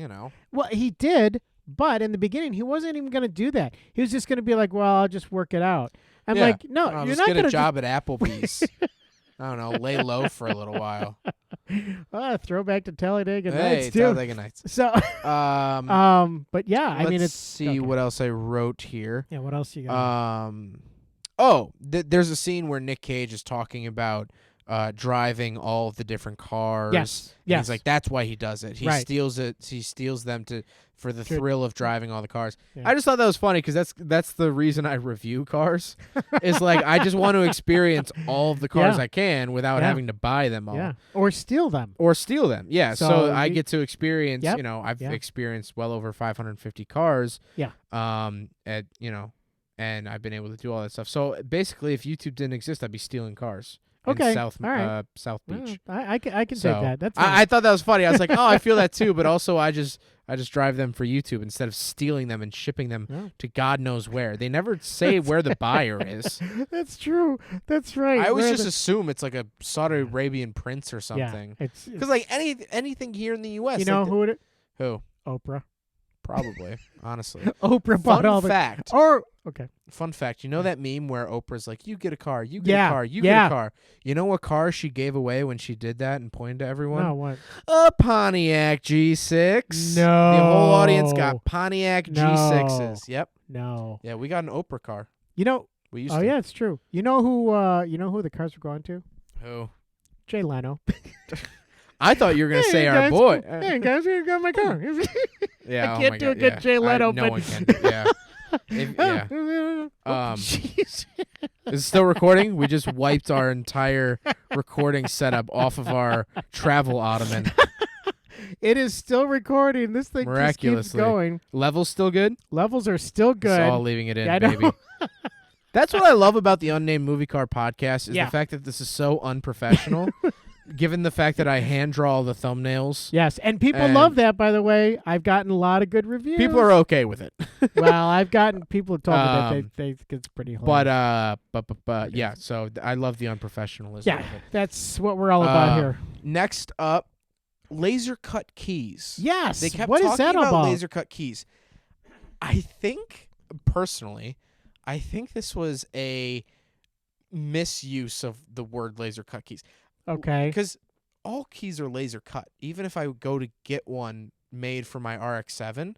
you know. Well, he did, but in the beginning, he wasn't even going to do that. He was just going to be like, "Well, I'll just work it out." I'm Yeah. like, "No, I'll you're just not get going a to job at Applebee's. I don't know, lay low for a little while. Throwback to Talladega Hey, Nights too. Talladega Nights. So, but yeah, I mean, let's it's see okay. what else I wrote here. Yeah, what else you got? There's a scene where Nick Cage is talking about driving all of the different cars. Yes, And yes. he's like, that's why he does it. He Right. steals it. He steals them for the thrill of driving all the cars. Yeah. I just thought that was funny because that's the reason I review cars. Is like I just want to experience all of the cars Yeah. I can without Yeah. having to buy them all. Yeah, or steal them. Or steal them. Yeah. So, So I you- get to experience, Yep. I've Yeah. experienced well over 550 cars. Yeah. And I've been able to do all that stuff. So basically, if YouTube didn't exist, I'd be stealing cars. Okay, In South all right. South Beach. I can So, take that. That's fine. I thought that was funny. I was like, oh, I feel that too. But also, I just drive them for YouTube instead of stealing them and shipping them Yeah. to God knows where. They never say where the buyer is. That's true. That's right. I always Where just the- assume it's like a Saudi Arabian prince or something. Yeah, it's Because like anything here in the U.S. you know who it? who Oprah. probably honestly. Oprah bought all Fun the. fact. Or okay. Fun fact. You know that meme where Oprah's like, "You get a car, you get Yeah, a car, you yeah. get a car." You know what car she gave away when she did that and pointed to everyone? No, what? A Pontiac G6. No. The whole audience got Pontiac No. G6s. Yep. No. Yeah, we got an Oprah car. You know. We used Oh to. yeah, it's true. You know who? You know who the cars were going to? Who? Jay Leno. I thought you were gonna Hey, say our guys. boy. Hey guys, here got my car. Yeah, I oh can't my do a God, good yeah. Jay Leno, no but- one can. Yeah. Yeah. Oh, jeez. Is it still recording? We just wiped our entire recording setup off of our travel ottoman. It is still recording. This thing just keeps Miraculously. going. Level's still good? Levels are still good. It's all leaving it in, Yeah, I know. baby. That's what I love about the Unnamed Movie Car podcast is Yeah. the fact that this is so unprofessional, given the fact that I hand draw the thumbnails. Yes, and people And- love that. By the way, I've gotten a lot of good reviews. People are okay with it. well, I've gotten people have told me that Um, they think it's pretty But hilarious. yeah, so I love the unprofessionalism Yeah, of it. that's what we're all about here. Next up, laser cut keys. Yes. They kept what talking is that about laser cut keys. I think personally, this was a misuse of the word laser cut keys. Okay. Because all keys are laser cut. Even if I go to get one made for my RX-7,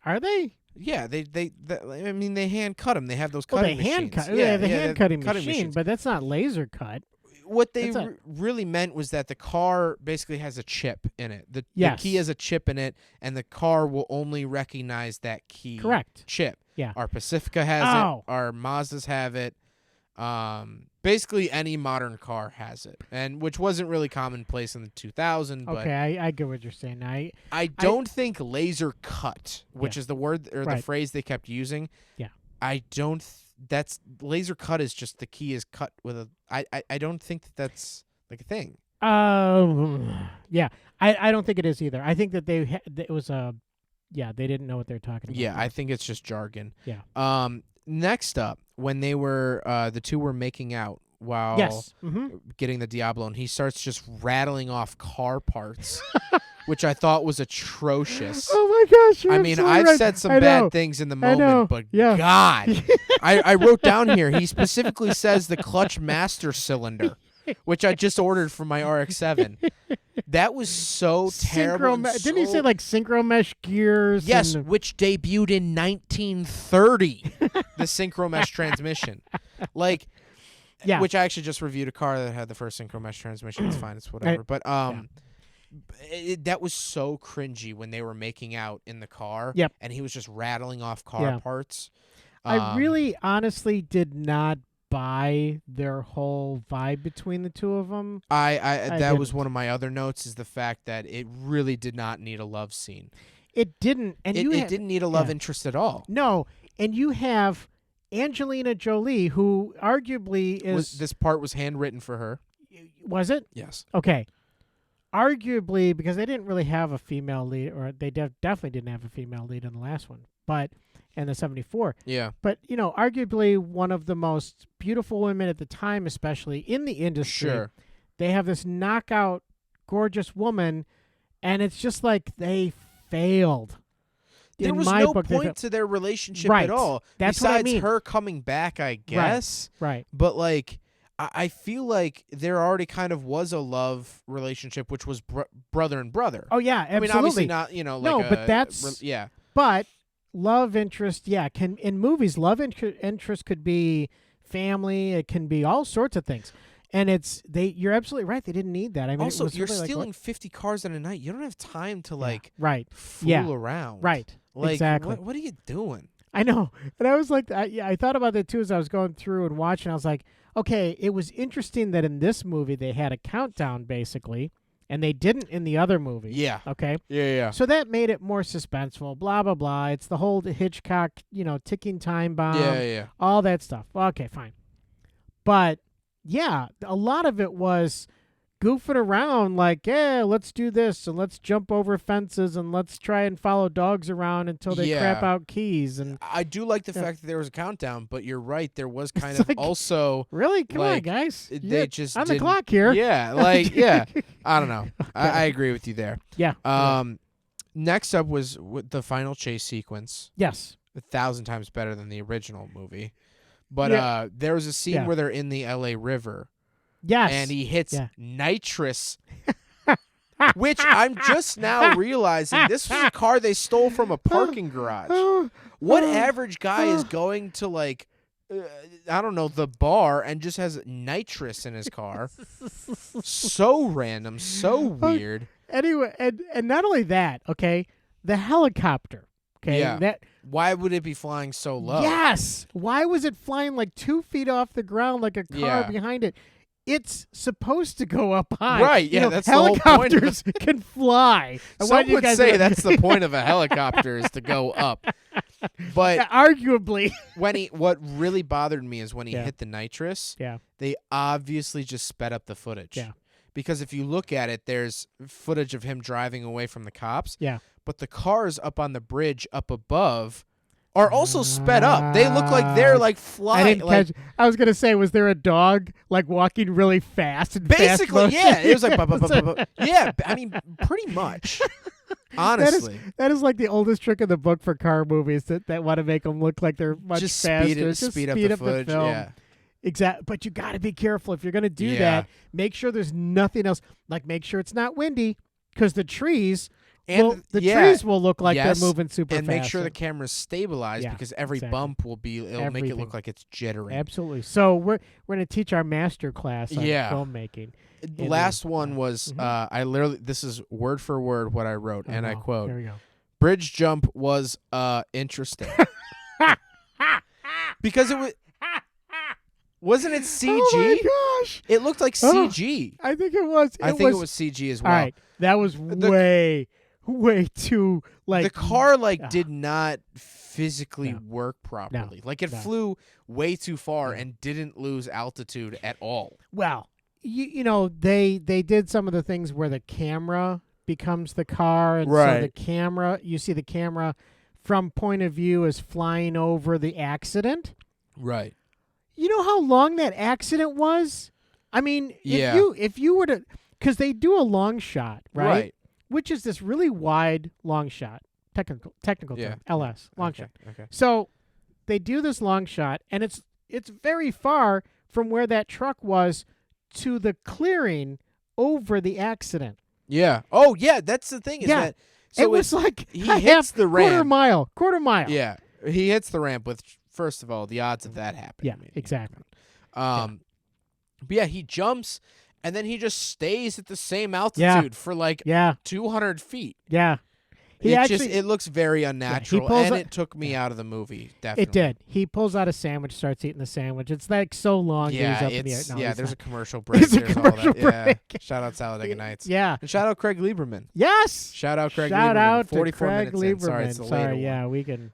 Are they? yeah, they I mean they hand cut them. They have those Well, cutting they hand machines. cut. Yeah, the hand cutting machine, machines. but that's not laser cut. What they That's a- really meant was that the car basically has a chip in it. The Yes. key has a chip in it, and the car will only recognize that key Correct. chip. Yeah. Our Pacifica has Oh. it. Our Mazdas have it. Basically, any modern car has it, and which wasn't really commonplace in the 2000s. But Okay, I get what you're saying. I don't think laser cut, which Yeah. is the word or the Right. phrase they kept using. Yeah. I don't. That's laser cut is just the key is cut with a. I don't think that's like a thing. Yeah, I don't think it is either. I think that it was a, yeah, they didn't know what they were talking about. Yeah, I think it's just jargon. Yeah. Next up, when they were the two were making out while Yes. Mm-hmm. getting the Diablo, and he starts just rattling off car parts, which I thought was atrocious. Oh my gosh! I you're mean, absolutely I've right. said some I bad know. things in the I know. moment, but Yeah. God, I wrote down here, he specifically says the clutch master cylinder, which I just ordered for my RX-7. That was so terrible. and Didn't he say so- like synchro mesh gears? Yes, and- which debuted in 1930, the synchro mesh transmission. Like, Yeah. which I actually just reviewed a car that had the first synchro mesh transmission. It's fine, it's whatever. But that was so cringy when they were making out in the car. Yep. And he was just rattling off car Yeah. parts. I really honestly did not buy their whole vibe between the two of them. That was didn't. one of my other notes, is the fact that it really did not need a love scene. It didn't, and It didn't need a love interest at all. No, and you have Angelina Jolie, who arguably is This part was handwritten for her. Was it? Yes. Okay. Arguably, because they didn't really have a female lead, or they definitely didn't have a female lead in the last one, but in the 74. Yeah. But, arguably one of the most beautiful women at the time, especially in the industry. Sure. They have this knockout, gorgeous woman, and it's just like they failed. There in was my no book, point to their relationship Right. at all. That's besides what I mean. her coming back, I guess. Right. But like, I feel like there already kind of was a love relationship, which was brother and brother. Oh yeah, absolutely. I mean, obviously not, No, but that's yeah. But love interest, can in movies, love interest could be family. It can be all sorts of things, and you're absolutely right. They didn't need that. I mean, Also, it was you're really stealing 50 cars in a night. You don't have time to right, fool around. Right, Like, exactly. What are you doing? I know, and I was like, I thought about that too as I was going through and watching. I was like, okay, it was interesting that in this movie they had a countdown basically, and they didn't in the other movie. Yeah. Okay. Yeah. So that made it more suspenseful. Blah blah blah. It's the whole Hitchcock, ticking time bomb. Yeah. All that stuff. Okay, fine. But yeah, a lot of it was goofing around, like, yeah, let's do this and let's jump over fences and let's try and follow dogs around until they crap out keys. And I do like the fact that there was a countdown, but you're right, there was kind It's of like, also really, come on, like, guys, they just on the didn't- clock here. Yeah, like yeah. I don't know. I agree with you there. Yeah. Next up was with the final chase sequence. Yes. 1,000 times better than the original movie. But there was a scene where they're in the LA River. Yes. And he hits nitrous, which I'm just now realizing this was a car they stole from a parking garage. What average guy is going to, like, I don't know, the bar and just has nitrous in his car? So random, so weird. Anyway, and not only that, okay, the helicopter. Okay. Yeah. Why would it be flying so low? Yes. Why was it flying like 2 feet off the ground like a car behind it? It's supposed to go up high. Right, yeah, that's the whole point of helicopters can fly. Some would say that's the point of a helicopter is to go up. But arguably, what really bothered me is when he hit the nitrous, they obviously just sped up the footage. Yeah. Because if you look at it, there's footage of him driving away from the cops. Yeah. But the cars up on the bridge up above are also sped up. They look like they're like flying. I didn't catch. I was gonna say, was there a dog like walking really fast? And basically, fast yeah. It was like, yeah. I mean, pretty much. Honestly, that is like the oldest trick in the book for car movies that want to make them look like they're much just faster. Speed up the footage. Film. Exactly. But you got to be careful if you're gonna do that. Make sure there's nothing else. Like, make sure it's not windy, because the trees. And trees will look like they're moving super fast. And make sure the camera's stabilized, because every bump will it'll make it look like it's jittering. Absolutely. So we're going to teach our master class on filmmaking. The last one was this is word for word what I wrote, and I quote: Here we go. "Bridge jump was interesting." Because it was. Wasn't it CG? Oh my gosh! It looked like CG. I think it was. I think it was CG as well. All right, that was way too like the car did not physically work properly. Like it flew way too far and didn't lose altitude at all. Well, they did some of the things where the camera becomes the car, and so the camera, you see the camera from point of view is flying over the accident. Right. You know how long that accident was? I mean, if you were to, because they do a long shot, right? Which is this really wide long shot, technical term, LS, long shot. Okay. So they do this long shot, and it's very far from where that truck was to the clearing over the accident. Yeah. Oh, yeah. That's the thing. Is that so it was like he hits the ramp. Quarter mile. Yeah, he hits the ramp with. First of all, the odds of that happening. Yeah, exactly. But yeah, he jumps, and then he just stays at the same altitude for 200 feet. Yeah. It looks very unnatural, pulls and a- it took me out of the movie. Definitely, It did. He pulls out a sandwich, starts eating the sandwich. It's like so long. Yeah, that he's up in the air. No, there's he's a commercial break. There's a There's commercial all that. break. Yeah. Shout out Talladega Nights. Yeah. And shout out Craig Lieberman. Yes. Shout out Craig Shout Lieberman. out to 44 Craig minutes in. Sorry, Lieberman. it's the later one. Yeah, we can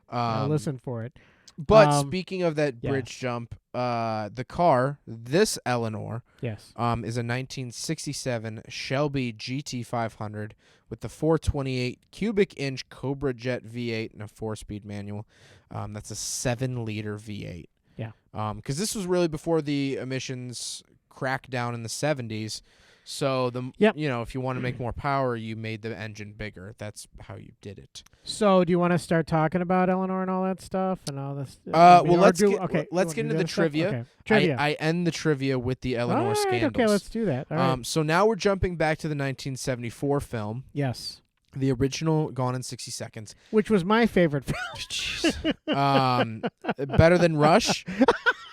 listen for it. But Um, speaking of that bridge jump, the car, this Eleanor, Yes. is a 1967 Shelby GT500 with the 428 cubic inch Cobra Jet V8 and a 4-speed manual. That's a 7-liter V8. Yeah. Because this was really before the emissions crackdown in the 70s. So if you want to make more power, you made the engine bigger. That's how you did it. So, do you want to start talking about Eleanor and all that stuff and all this? Let's get into the stuff? trivia. Okay. Trivia. I end the trivia with the Eleanor All right, scandals. Okay, let's do that. All right. So now we're jumping back to the 1974 film, Yes. the original Gone in 60 Seconds. Which was my favorite film. Jeez. Better than Rush?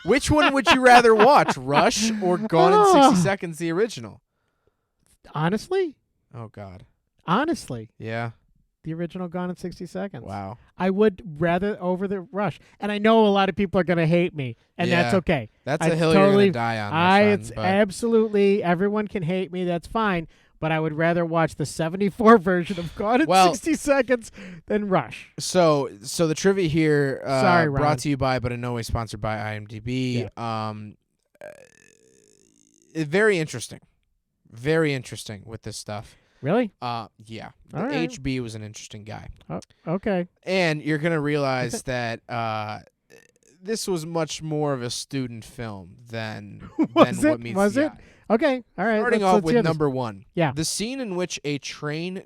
Which one would you rather watch, Rush or Gone in 60 Seconds, the original? Honestly? Oh, God. Honestly. Yeah. The original Gone in 60 Seconds. Wow. I would rather over the Rush. And I know a lot of people are going to hate me, and that's Yeah. okay. That's I a hill totally- you're going to die on, my friend, It's but- absolutely, everyone can hate me, that's fine, but I would rather watch the 74 version of Gone in 60 Seconds than Ruch. So the trivia here, Sorry, Ron. brought to you by, but in no way sponsored by IMDb. Very interesting. Very interesting with this stuff. Really? Yeah. All right. HB was an interesting guy. Oh, okay. And you're going to realize that this was much more of a student film than what meets Was the it? eye. Okay. All right. Starting off with number one. Yeah. The scene in which a train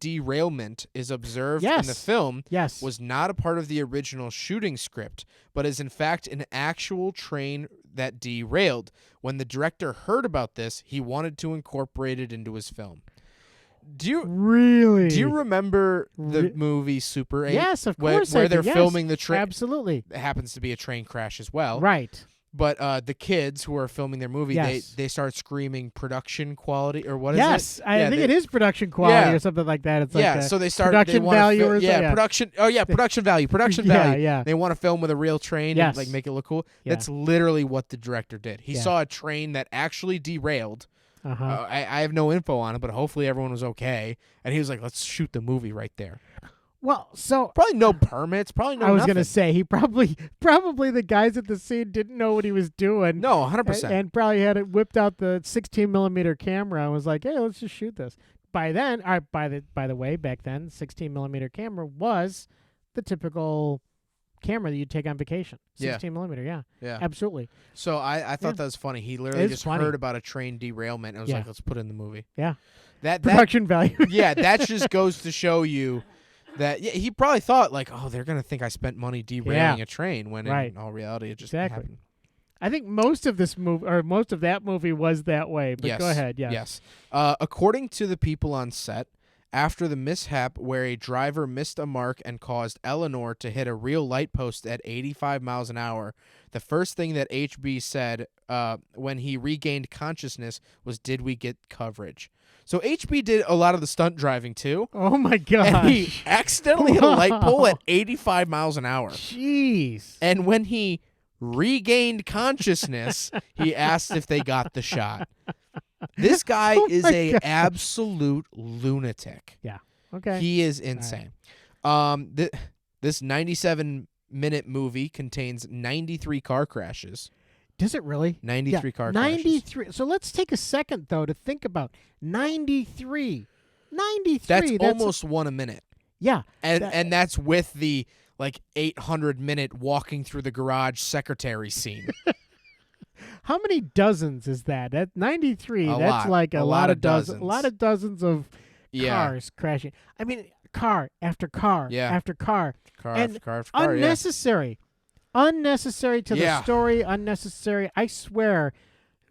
derailment is observed in the Yes. film Yes. was not a part of the original shooting script, but is in fact an actual train that derailed. When the director heard about this, he wanted to incorporate it into his film. Do you remember the movie Super 8? Yes, of course. Where I they're do. Yes, filming the train. Absolutely. It happens to be a train crash as well. Right. But the kids who are filming their movie, Yes. they start screaming production quality, or what is Yes, it? I think it is production quality or something like that. It's like so they start production they wanna value or something. production. Oh yeah, production value. Production Yeah, value. yeah. They want to film with a real train Yes. and like make it look cool. Yeah. That's literally what the director did. He Yeah. saw a train that actually derailed. Uh-huh. I have no info on it, but hopefully everyone was okay. And he was like, "Let's shoot the movie right there." Well, so Probably no permits. Probably no. I was nothing. gonna say he probably the guys at the scene didn't know what he was doing. No, 100%. And probably had it whipped out the 16mm camera and was like, "Hey, let's just shoot this." By then, by the way, back then, 16mm camera was the typical camera that you'd take on vacation. 16mm, Yeah. absolutely. So I thought Yeah. that was funny. He literally It's just funny. heard about a train derailment and was Yeah. like, "Let's put it in the movie." Yeah, That production value. yeah, that just goes to show you that he probably thought like, "Oh, they're gonna think I spent money derailing a train," when Right. in all reality it just Exactly. happened. I think most of this movie or most of that movie was that way. But Yes. go ahead. Yeah. Yes. According to the people on set, after the mishap where a driver missed a mark and caused Eleanor to hit a real light post at 85 miles an hour, the first thing that HB said when he regained consciousness was, "Did we get coverage?" So HB did a lot of the stunt driving too. Oh my gosh. And he accidentally hit a light pole Wow. at 85 miles an hour. Jeez. And when he regained consciousness, he asked if they got the shot. This guy Oh is my a gosh. absolute lunatic. Yeah. Okay. He is insane. This 97-minute movie contains 93 car crashes. Does it really? 93 car crashes. 93. So let's take a second though to think about 93. 93. That's almost one a minute. Yeah. And that's with the like 800-minute walking through the garage secretary scene. How many dozens is that? That 93. A That's lot. like a lot of dozens. A lot of dozens of cars crashing. I mean, car after car after car. Car And after car after car. Unnecessary. Unnecessary to Yeah. the story. Unnecessary. I swear,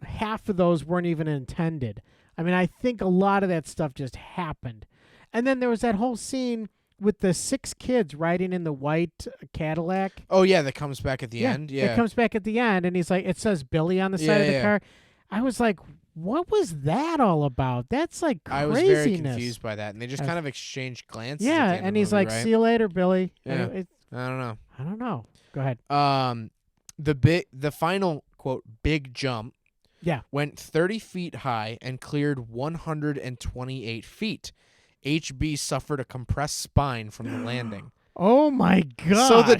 half of those weren't even intended. I mean, I think a lot of that stuff just happened. And then there was that whole scene with the 6 kids riding in the white Cadillac. Oh, yeah, that comes back at the end. Yeah. It comes back at the end, and he's like, it says Billy on the side of the Yeah. car. I was like, What was that all about? That's like craziness. I was very confused by that, and they just kind of exchanged glances. Yeah, at the end and of the he's movie, like, right? "See you later, Billy." Yeah. And I don't know. I don't know. Go ahead. The final quote big jump. Yeah. Went 30 feet high and cleared 128 feet. HB suffered a compressed spine from the landing. Oh my god! So the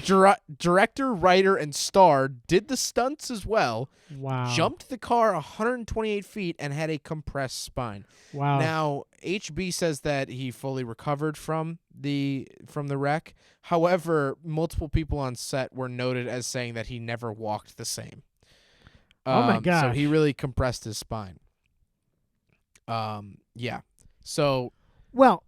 director, writer, and star did the stunts as well. Wow. Jumped the car 128 feet and had a compressed spine. Wow. Now HB says that he fully recovered from the wreck. However, multiple people on set were noted as saying that he never walked the same. Oh my gosh. So he really compressed his spine. Yeah. So well,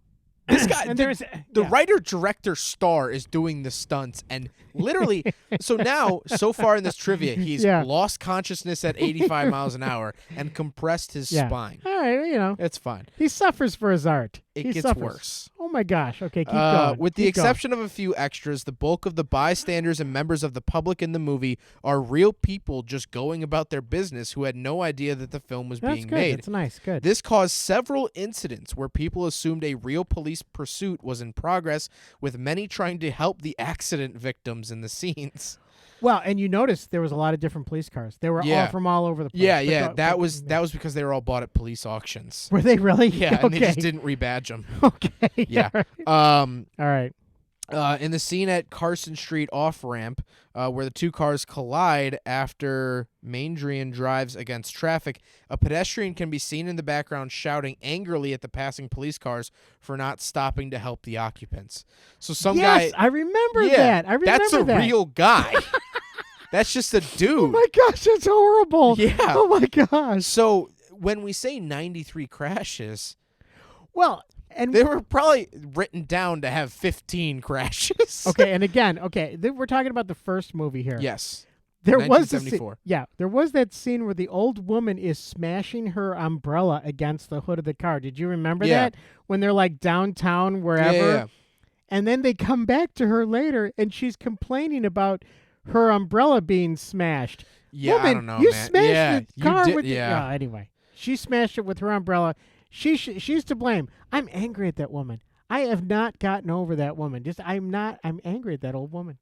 this guy, and the writer, director, star is doing the stunts, and literally, so far in this trivia, he's lost consciousness at 85 miles an hour and compressed his spine. All right, It's fine. He suffers for his art. It gets worse. Oh my gosh. Okay, keep going. With the exception of a few extras, the bulk of the bystanders and members of the public in the movie are real people just going about their business who had no idea that the film was being made. That's nice. Good. This caused several incidents where people assumed a real police pursuit was in progress, with many trying to help the accident victims in the scenes. Well, and you noticed there was a lot of different police cars. They were all from all over the place. Yeah. That was because they were all bought at police auctions. Were they really? Yeah, and they just didn't rebadge them. Okay. Yeah. All right. In the scene at Carson Street off-ramp, where the two cars collide after Mandrian drives against traffic, a pedestrian can be seen in the background shouting angrily at the passing police cars for not stopping to help the occupants. So some guy... I remember that. I remember that's a real guy. That's just a dude. Oh, my gosh, that's horrible. Yeah. Oh, my gosh. So when we say 93 crashes... Well... And they were probably written down to have 15 crashes. Okay, and again, we're talking about the first movie here. Yes. There 1974. there was that scene where the old woman is smashing her umbrella against the hood of the car. Did you remember that? When they're like downtown, wherever. Yeah. And then they come back to her later, and she's complaining about her umbrella being smashed. Yeah, Woman, I don't know, you man. smashed the car with anyway. She smashed it with her umbrella. She's to blame. I'm angry at that woman. I have not gotten over that woman. I'm angry at that old woman.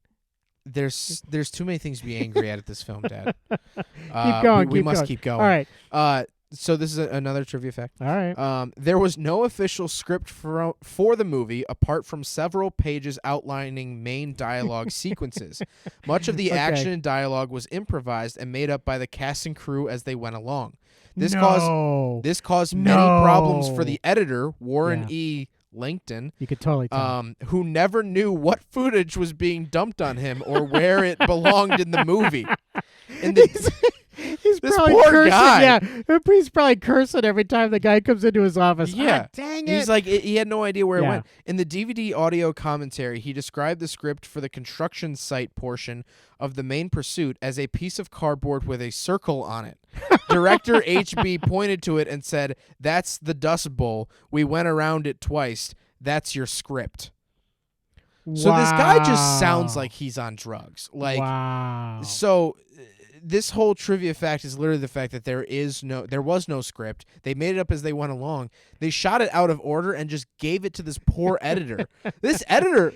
There's too many things to be angry at this film, Dad. Keep going. We must keep going. All right. So this is another trivia fact. All right. There was no official script for the movie apart from several pages outlining main dialogue sequences. Much of the action and dialogue was improvised and made up by the cast and crew as they went along. This caused many problems for the editor, Warren E. Langton. You could totally tell. Who never knew what footage was being dumped on him or where it belonged in the movie. He's this probably poor cursing. guy. Yeah, he's probably cursing every time the guy comes into his office. Yeah, dang it. He's like, he had no idea where it went. In the DVD audio commentary, he described the script for the construction site portion of the main pursuit as a piece of cardboard with a circle on it. Director HB pointed to it and said, "That's the Dust Bowl. We went around it twice. That's your script." So this guy just sounds like he's on drugs. So this whole trivia fact is literally the fact that there was no script. They made it up as they went along. They shot it out of order and just gave it to this poor editor. This editor,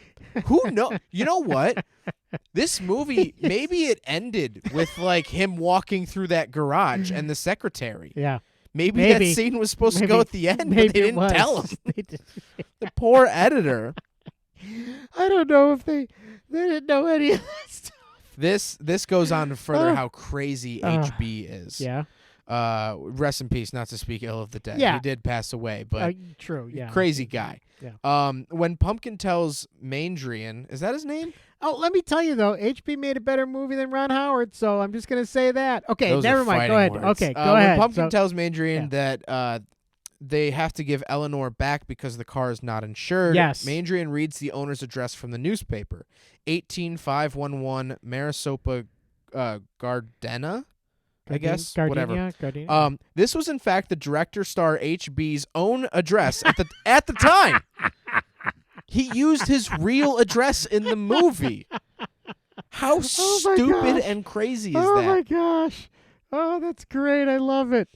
you know what? This movie, maybe it ended with like him walking through that garage and the secretary. Yeah. Maybe that scene was supposed to go at the end, but they didn't tell him. The poor editor. I don't know if they didn't know any of that stuff. This goes on to further how crazy HB is. Yeah. Rest in peace, not to speak ill of the dead. Yeah. He did pass away, but true, yeah. Crazy guy. Yeah. When Pumpkin tells Mandrian, is that his name? Oh, let me tell you though, HB made a better movie than Ron Howard, so I'm just gonna say that. Okay, Those never are mind. Go fighting ahead. words. Okay, go ahead. When Pumpkin tells Mandrian that they have to give Eleanor back because the car is not insured. Yes. Mandrian reads the owner's address from the newspaper, 18511 Marisopa Gardena. I guess whatever. Gardenia. This was in fact the director star HB's own address at the time. He used his real address in the movie. How stupid and crazy is that? Oh my gosh! Oh, that's great! I love it.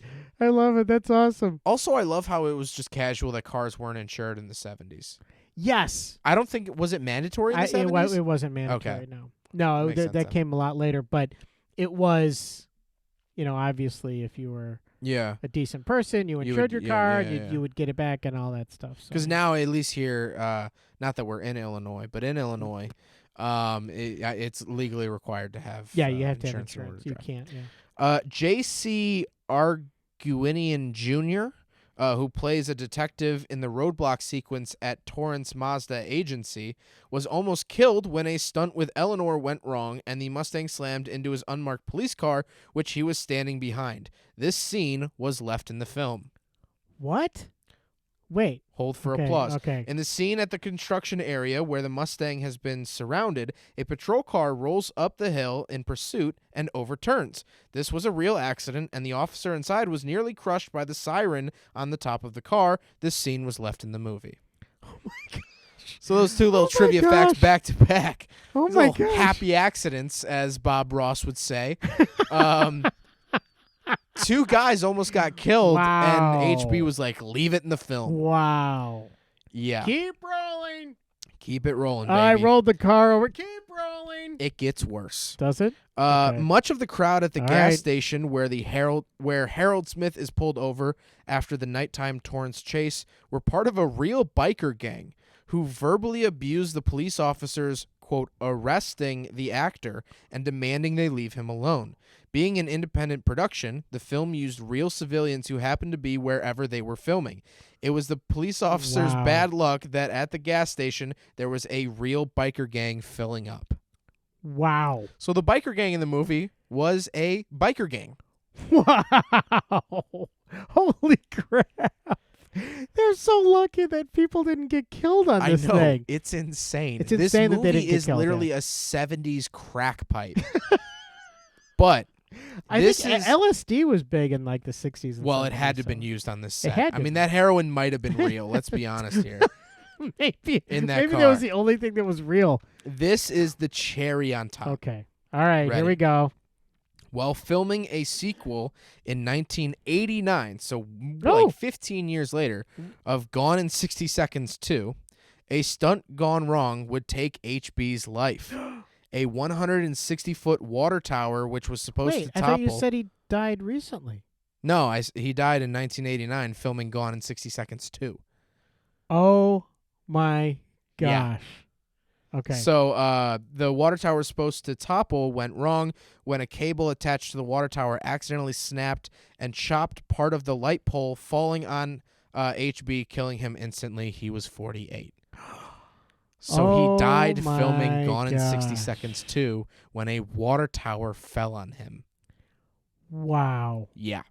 I love it. That's awesome. Also, I love how it was just casual that cars weren't insured in the 70s. Yes. I don't think was it mandatory in the 70s? It wasn't mandatory. Okay. No, Makes sense that then. came a lot later, but it was, obviously if you were Yeah. a decent person, you You insured would- your yeah, car, yeah, and yeah. you would get it back and all that stuff. Because So. now, at least here, not that we're in Illinois, but in Illinois, it's legally required to have You have to have insurance. in order insurance. to You drive. can't. Yeah. J.C. Arguinian Jr., who plays a detective in the roadblock sequence at Torrance Mazda Agency, was almost killed when a stunt with Eleanor went wrong and the Mustang slammed into his unmarked police car, which he was standing behind. This scene was left in the film. What? Wait. Hold for Okay, applause. okay. In the scene at the construction area where the Mustang has been surrounded, a patrol car rolls up the hill in pursuit and overturns. This was a real accident, and the officer inside was nearly crushed by the siren on the top of the car. This scene was left in the movie. Oh my gosh. So those two little Oh my trivia facts gosh. back to back. Oh These my little gosh. happy accidents, as Bob Ross would say. Two guys almost got killed, Wow. and HB was like, leave it in the film. Wow. Yeah. Keep rolling. Keep it rolling, baby. I rolled the car over. Keep rolling. It gets worse. Does it? Okay. Much of the crowd at the All gas right. station where Harold Smith is pulled over after the nighttime Torrance chase were part of a real biker gang who verbally abused the police officers, quote, arresting the actor and demanding they leave him alone. Being an independent production, the film used real civilians who happened to be wherever they were filming. It was the police officers' Wow. bad luck that at the gas station there was a real biker gang filling up. Wow. So the biker gang in the movie was a biker gang. Wow. Holy crap. They're so lucky that people didn't get killed on this I know. thing. It's insane. It's this insane that movie they didn't get is killed, literally a 70s crack pipe. But I this think is LSD was big in like the 60s. And well, it 70s, had to have so been used on this set. had I to mean, be. that heroin might have been real. Let's be honest here. Maybe In that maybe car. that was the only thing that was real. This is the cherry on top. Okay. All right, Ready. here we go. While filming a sequel in 1989, so Oh. like 15 years later, of Gone in 60 Seconds 2, a stunt gone wrong would take HB's life. A 160-foot water tower, which was supposed Wait, to I topple. thought you said he died recently. No, he died in 1989 filming Gone in 60 Seconds 2. Oh my gosh. Yeah. Okay. So the water tower was supposed to topple went wrong when a cable attached to the water tower accidentally snapped and chopped part of the light pole, falling on HB, killing him instantly. He was 48. So Oh he died my filming Gone in 60 gosh. Seconds 2 when a water tower fell on him. Wow. Yeah.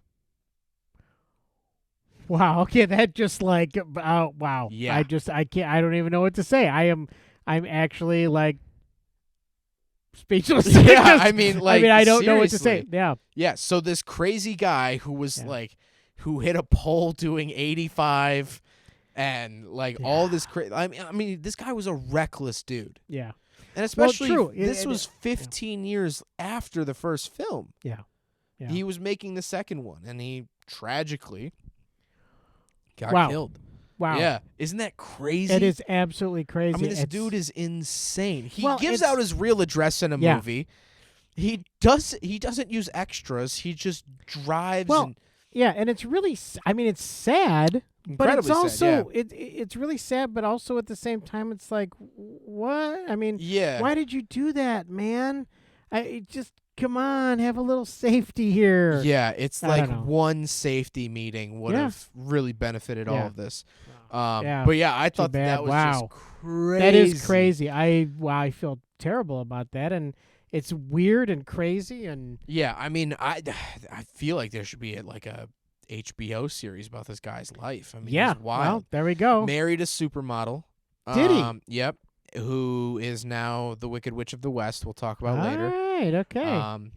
Wow. Okay, that just like wow. Yeah. I can't I don't even know what to say. I'm actually like speechless. Yeah, I mean, I don't know what to say. seriously. Yeah. Yeah, so this crazy guy who was Yeah. who hit a pole doing 85 and all this I mean, this guy was a reckless dude. Yeah. And especially true. this It- was 15 years after the first film. Yeah. Yeah. He was making the second one and he tragically got Wow. killed. Wow. Yeah. Isn't that crazy? It is absolutely crazy. I mean, this It's- dude is insane. He Well, gives it's- out his real address in a Yeah. movie. He doesn't use extras. He just drives Well, and yeah, and it's really it's sad, but it's incredibly sad, also it's really sad, but also at the same time it's like what? I mean, yeah. why did you do that, man? Just come on, have a little safety here. Yeah, it's I like don't know. one safety meeting would Yeah. have really benefited all Yeah. of this. Yeah, But yeah, I thought bad. that was Wow. just crazy. That is crazy. I feel terrible about that, and it's weird and crazy, and Yeah, I mean, I feel like there should be like a HBO series about this guy's life. I mean, yeah. it's wild. Well, there we go. Married a supermodel. Did he? Yep. Who is now the Wicked Witch of the West? We'll talk about later. All right. Okay.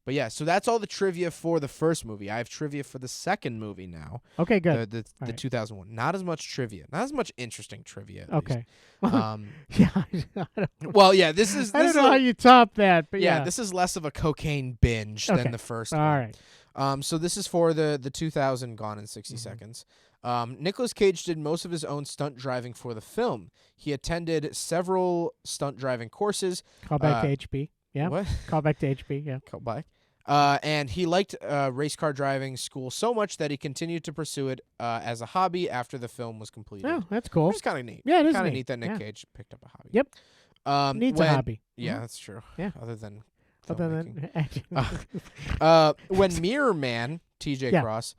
But yeah, so that's all the trivia for the first movie. I have trivia for the second movie now. Okay. Good. The All right. 2001. Not as much trivia. Not as much interesting trivia. At Okay. least. Yeah. I Well, yeah, this is don't know how you top that, but yeah, yeah. this is less of a cocaine binge Okay. than the first All one. right. So this is for the 2000 Gone in 60 Seconds. Nicolas Cage did most of his own stunt driving for the film. He attended several stunt driving courses. Call back to HB. Yeah. What? Call back to HB. Yeah. Call back. And he liked race car driving school so much that he continued to pursue it as a hobby after the film was completed. Oh, that's cool. Which is kind of neat. Yeah, it is kind of neat. neat that Nick Yeah. Cage picked up a hobby. Yep. Needs a hobby. Yeah, that's true. Yeah. Other than Other filmmaking. than When Mirror Man, TJ Yeah. Cross,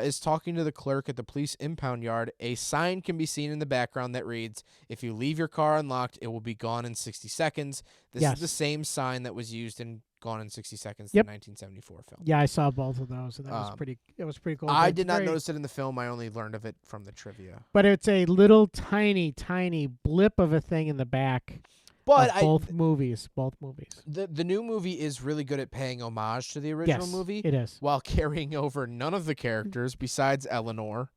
is talking to the clerk at the police impound yard, a sign can be seen in the background that reads, "If you leave your car unlocked, it will be gone in 60 seconds." This Yes. is the same sign that was used in Gone in 60 Seconds, Yep. the 1974 film. yeah, I saw both of those, and that was pretty. It was pretty cool. I But did it's not very- notice it in the film. I only learned of it from the trivia. But it's a little tiny blip of a thing in the back. But of both movies. the new movie is really good at paying homage to the original Yes, movie it is. while carrying over none of the characters besides Eleanor.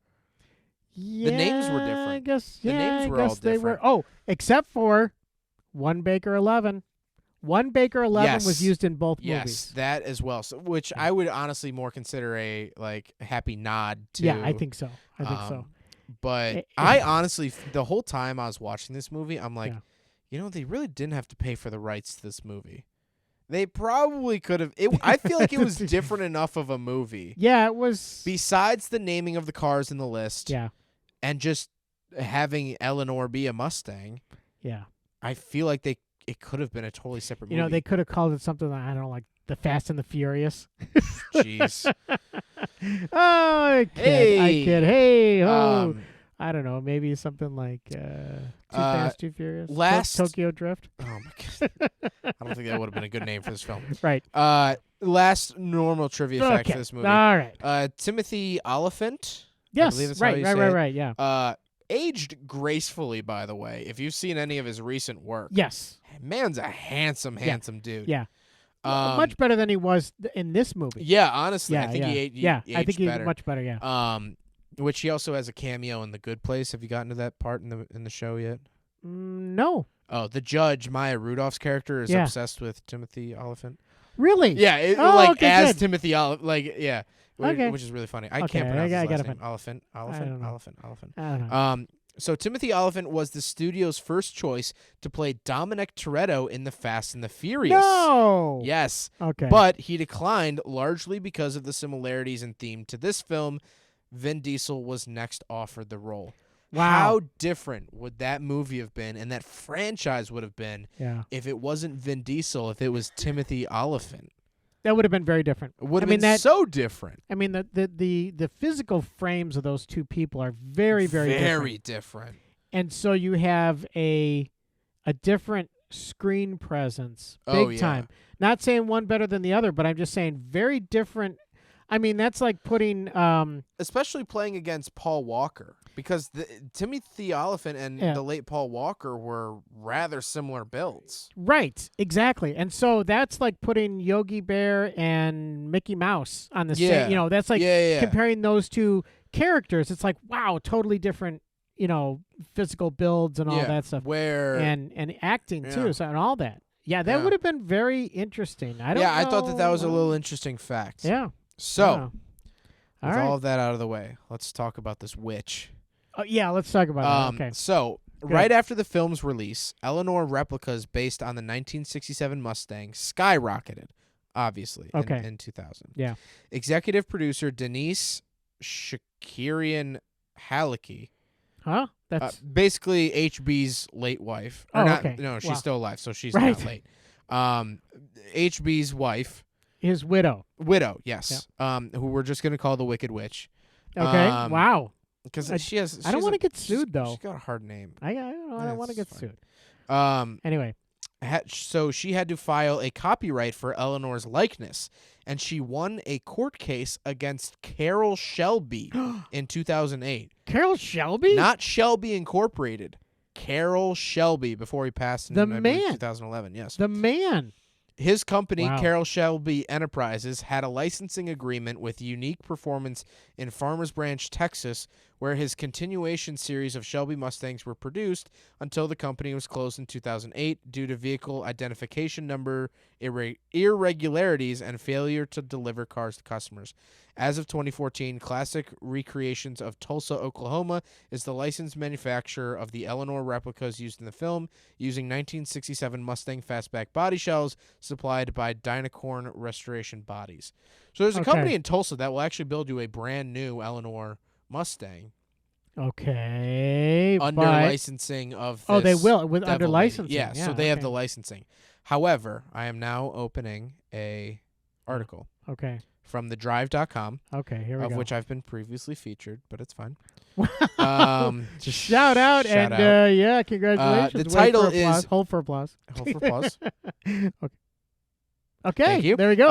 Yeah, names were different. I guess. The Yeah, names I were all guess they were. different. Oh, except for One Baker 11. One Baker 11 Yes. was used in both Yes, movies. that as well. So, which Yeah. I would honestly more consider a happy nod to. Yeah, I think so. I think so. But It- I honestly, the whole time I was watching this movie, I'm like, Yeah. they really didn't have to pay for the rights to this movie. They probably could have. I feel like it was different enough of a movie. Yeah, it was. Besides the naming of the cars in the list, Yeah, and just having Eleanor be a Mustang, yeah. I feel like it could have been a totally separate movie. They could have called it something that, I don't know, like The Fast and the Furious. Jeez. Oh, I Hey. kid. Hey, oh. Um, I don't know. Maybe something like Too Fast, Too Furious. last- Tokyo Drift. oh my god. I don't think that would have been a good name for this film. Right. Last normal trivia fact Okay. for this movie. All right. Timothy Oliphant. Yes. believe that's how Right. you Right. say Right. it. Right. Yeah. Aged gracefully, by the way. If you've seen any of his recent work, Yes. man's a handsome dude. Yeah. Much Much better than he was in this movie. Yeah, honestly, Yeah. I think yeah. he aged yeah. I think he's better. much better. Yeah. Which he also has a cameo in The Good Place. Have you gotten to that part in the show yet? No. Oh, the judge, Maya Rudolph's character, is Yeah. obsessed with Timothy Oliphant. Really? Yeah, Oh, okay, as good. Timothy Oliphant, yeah, Okay. which is really funny. I Okay, can't pronounce I his gotta last name. find- Oliphant. don't know. I don't know. So Timothy Oliphant was the studio's first choice to play Dominic Toretto in The Fast and the Furious. No. Yes, Okay. but he declined largely because of the similarities in theme to this film. Vin Diesel was next offered the role. Wow. How different would that movie have been and that franchise would have been Yeah. if it wasn't Vin Diesel, if it was Timothy Oliphant? That would have been very different. It would have I mean, been that- so different. I mean, the physical frames of those two people are very, very different. Very different. And so you have a different screen presence, big Oh, yeah. time. Not saying one better than the other, but I'm just saying very different. I mean, that's like putting Especially playing against Paul Walker, because Timothy Oliphant and Yeah. the late Paul Walker were rather similar builds. right, exactly. And so that's like putting Yogi Bear and Mickey Mouse on the Yeah. same. That's like yeah. comparing those two characters. It's like, wow, totally different. Physical builds and all Yeah, that stuff, Where and acting Yeah. too, so and all that. Yeah, that Yeah. would have been very interesting. I don't. I thought that was a know. little interesting fact. Yeah. So, Yeah. All with right. all of that out of the way, let's talk about this witch. Yeah, let's talk about that. Okay. So, right after the film's release, Eleanor replicas based on the 1967 Mustang skyrocketed, obviously, Okay. in 2000. Yeah. Executive producer Denise Shakirian Halicki, Huh? That's basically HB's late wife. Or Oh, not, okay. No, she's Wow. still alive, so she's Right. not late. HB's wife, his widow. widow, yes, who we're just going to call the Wicked Witch. Okay. Because Wow. she has. I don't want to get sued though. She's got a hard name. I don't know. I don't want to That's get fine. sued. Anyway. So she had to file a copyright for Eleanor's likeness, and she won a court case against Carol Shelby in 2008. Carol Shelby. Not Shelby Incorporated. Carol Shelby before he passed in The I believe, man. 2011. Yes. The man. His company, Wow. Carroll Shelby Enterprises, had a licensing agreement with Unique Performance in Farmers Branch, Texas, where his continuation series of Shelby Mustangs were produced until the company was closed in 2008 due to vehicle identification number irregularities and failure to deliver cars to customers. As of 2014, Classic Recreations of Tulsa, Oklahoma is the licensed manufacturer of the Eleanor replicas used in the film, using 1967 Mustang fastback body shells supplied by Dynacorn Restoration Bodies. So there's a company in Tulsa that will actually build you a brand new Eleanor Mustang. Okay. Under licensing of this. Oh, they will devil under lady. licensing. Yeah, so they have the licensing. However, I am now opening a article Okay. from thedrive.com. Okay, here we go. Of which I've been previously featured, but it's fine. Just shout out shout and out. yeah, congratulations. The Wait title for applause. is Hold for applause. Hold for applause. Okay, Thank you. there we go.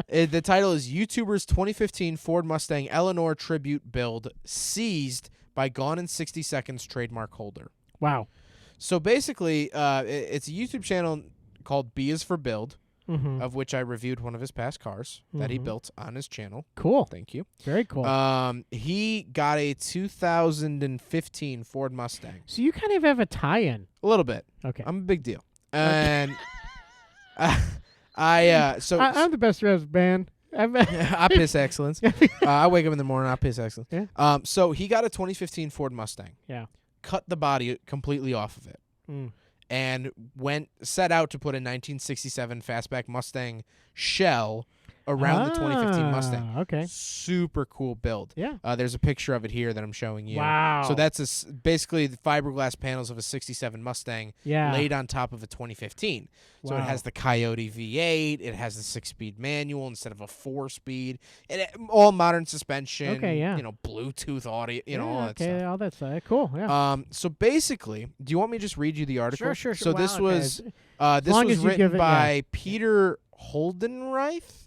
The title is YouTuber's 2015 Ford Mustang Eleanor Tribute Build Seized by Gone in 60 Seconds trademark holder. Wow. So basically, it's a YouTube channel called B is for Build, of which I reviewed one of his past cars that he built on his channel. Cool. Thank you. Very cool. He got a 2015 Ford Mustang. So you kind of have a tie-in. A little bit. Okay. I'm a big deal. And I'm the best revs band. I piss excellence. I wake up in the morning, I piss excellence. Yeah. So he got a 2015 Ford Mustang. Yeah. Cut the body completely off of it. And set out to put a 1967 fastback Mustang shell around the 2015 Mustang. Okay. Super cool build. Yeah. There's a picture of it here that I'm showing you. Wow. So that's basically the fiberglass panels of a 67 Mustang laid on top of a 2015. So it has the Coyote V8. It has the 6-speed manual instead of a 4-speed. All modern suspension. Okay, yeah. Bluetooth audio, all that okay, stuff. all that stuff. Cool, yeah. So basically, do you want me to just read you the article? Sure. So Wow, this was as long as you give written it- by Peter Holdenreith,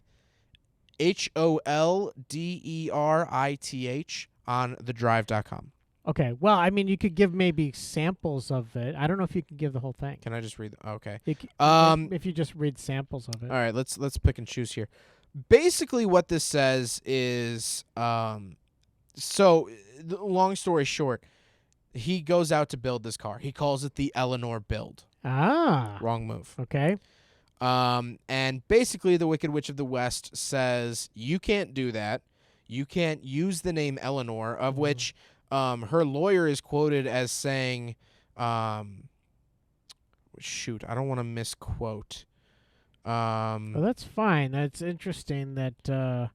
Holderith, on thedrive.com. Okay. Well, I mean, you could give maybe samples of it. I don't know if you can give the whole thing. Can I just read? Okay. If you just read samples of it. All right. Let's pick and choose here. Basically, what this says is, so long story short, he goes out to build this car. He calls it the Eleanor build. Wrong move. Okay. And basically, the Wicked Witch of the West says you can't do that. You can't use the name Eleanor, of which her lawyer is quoted as saying, shoot, I don't want to misquote. Well, that's fine. That's interesting that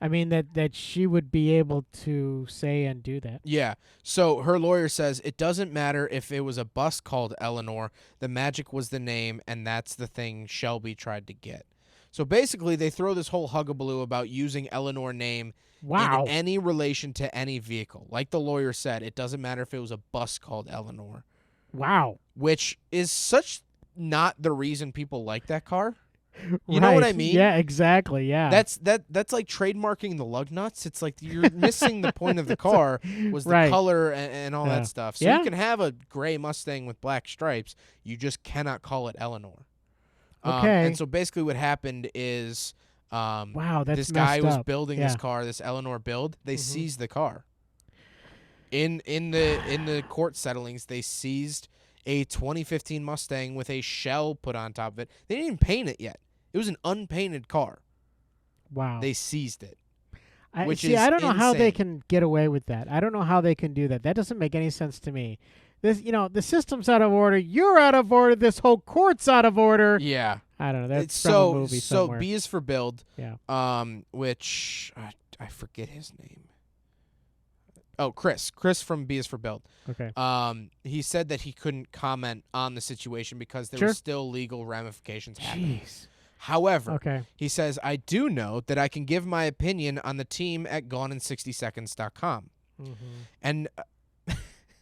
that she would be able to say and do that. Yeah. So her lawyer says it doesn't matter if it was a bus called Eleanor. The magic was the name, and that's the thing Shelby tried to get. So basically, they throw this whole hugabaloo about using Eleanor name in any relation to any vehicle. Like the lawyer said, it doesn't matter if it was a bus called Eleanor. Wow. Which is such not the reason people like that car. You know what I mean? Yeah, exactly. Yeah. That's like trademarking the lug nuts. It's like you're missing the point of the car was the color and all that stuff. So you can have a gray Mustang with black stripes. You just cannot call it Eleanor. Okay. And so basically what happened is wow, that's this guy was up. building this car, this Eleanor build. They seized the car. In the court settlings, they seized a 2015 Mustang with a shell put on top of it. They didn't even paint it yet. It was an unpainted car. Wow. They seized it. I don't know insane. how they can get away with that. I don't know how they can do that. That doesn't make any sense to me. This, the system's out of order. You're out of order. This whole court's out of order. Yeah. I don't know. That's from a movie somewhere. So B is for Build. Yeah. Which I forget his name. Oh, Chris. Chris from B is for Build. Okay. He said that he couldn't comment on the situation because there were still legal ramifications happening. Jeez. However, he says, I do know that I can give my opinion on the team at GoneIn60Seconds.com. And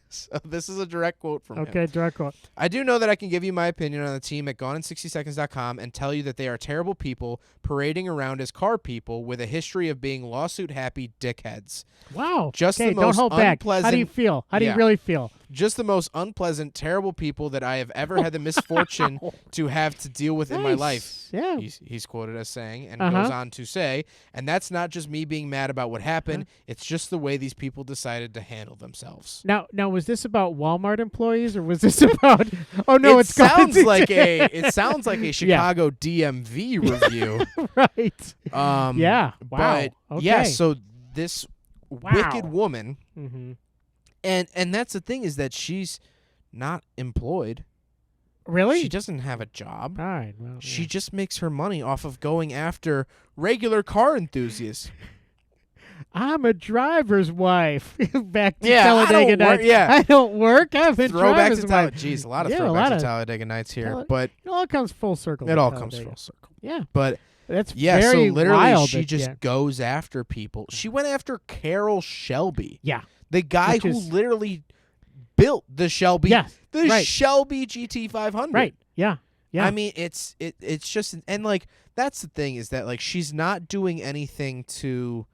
so this is a direct quote from him. Okay, direct quote. I do know that I can give you my opinion on the team at GoneIn60Seconds.com and tell you that they are terrible people parading around as car people with a history of being lawsuit-happy dickheads. Wow. Just the don't most hold back. unpleasant. How do you feel? How do you really feel? just the most unpleasant, terrible people that I have ever had the misfortune to have to deal with in my life. Yeah. He's quoted as saying, and goes on to say, and that's not just me being mad about what happened. It's just the way these people decided to handle themselves. Now, was this about Walmart employees, or was this about? Oh no, it sounds like a Chicago DMV review, right? Yeah. Wow. But okay. yeah, so this wicked woman, and that's the thing, is that she's not employed. Really? She doesn't have a job. All right. Well, she just makes her money off of going after regular car enthusiasts. I'm a driver's wife. Back to I Talladega don't work. Nights. Yeah, I don't work. I'm a throwback driver's to wife. Jeez, a lot of Yeah, throwbacks to Talladega Nights here, but it all comes full circle. it all comes full circle. Yeah, but that's so very literally wild she just goes after people. She went after Carroll Shelby. Yeah, the guy who literally built the Shelby. Yes, the Shelby GT500. Right. Yeah. Yeah. I mean, it's just, and like that's the thing, is that like she's not doing anything to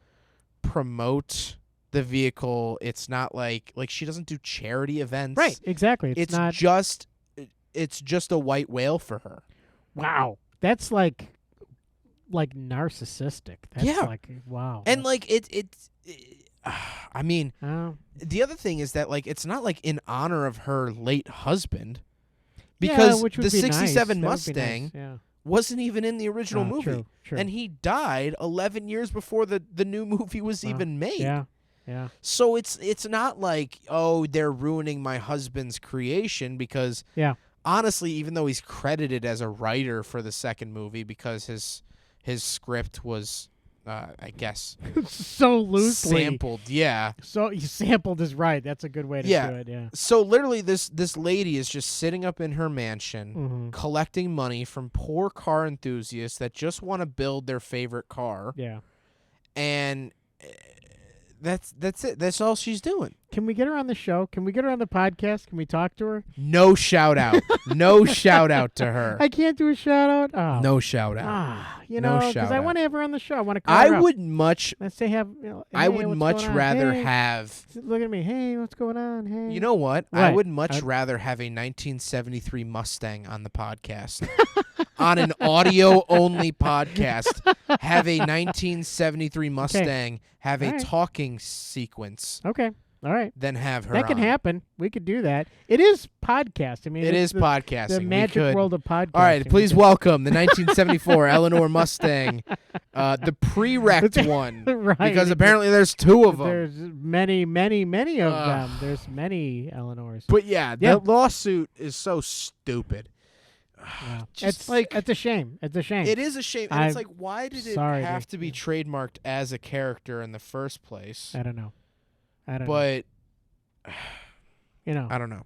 promote the vehicle. It's not like she doesn't do charity events. Right. Exactly. It's not just a white whale for her. Wow. That's like narcissistic. That's like, wow. And like I mean, the other thing is that like it's not like in honor of her late husband, because which would the be '67 nice. Mustang wasn't even in the original movie, true. and he died 11 years before the new movie was even made. Yeah. Yeah. So it's not like, oh, they're ruining my husband's creation, because honestly, even though he's credited as a writer for the second movie, because his script was I guess so loosely sampled. Yeah. So you sampled is right. That's a good way to do it. Yeah. So literally this lady is just sitting up in her mansion collecting money from poor car enthusiasts that just want to build their favorite car. Yeah. And that's it. That's all she's doing. Can we get her on the show? Can we get her on the podcast? Can we talk to her? No shout out. No shout out to her. I can't do a shout out. Oh. No shout out. Because I want to have her on the show. I want to call her I would much. Let's say hey, I would much rather hey, have. Look at me. Hey, what's going on? Hey. You know what? I would much rather have a 1973 Mustang on the podcast. On an audio-only podcast, have a 1973 Mustang have a talking sequence. Okay. All right. Then have her That can happen. We could do that. It is podcast. I mean, it is podcasting. The magic world of podcasting. All right. Please welcome the 1974 Eleanor Mustang, the pre-wrecked one. Right. Because apparently there's two of them. There's many, many, many of them. There's many Eleanors. But that lawsuit is so stupid. It's like it's a shame. It's a shame. It is a shame. And it's like, why did it have to be trademarked as a character in the first place? I don't know. But know. I don't know.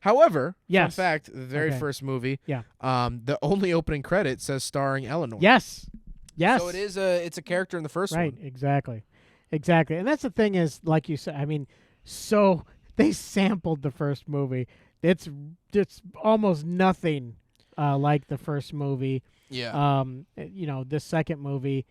However, fun yes. fact, the very first movie, the only opening credit says starring Eleanor. Yes. Yes. So it's a character in the first one. Right, exactly. And that's the thing is, like you said, I mean, so they sampled the first movie. It's almost nothing like the first movie. Yeah. The second movie,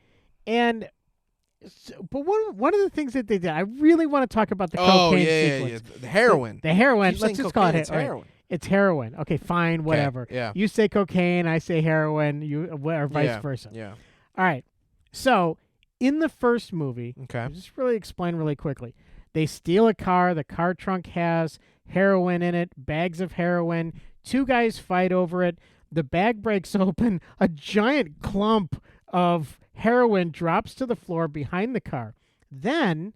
but one of the things that they did, I really want to talk about the cocaine sequence. The heroin. The heroin. Keep Let's saying just call it it's heroin. Right. It's heroin. Okay, fine, whatever. Yeah. You say cocaine, I say heroin. Or vice versa. Yeah. All right. So in the first movie, I'll just really explain really quickly. They steal a car. The car trunk has heroin in it, bags of heroin. Two guys fight over it. The bag breaks open. A giant clump of heroin drops to the floor behind the car. Then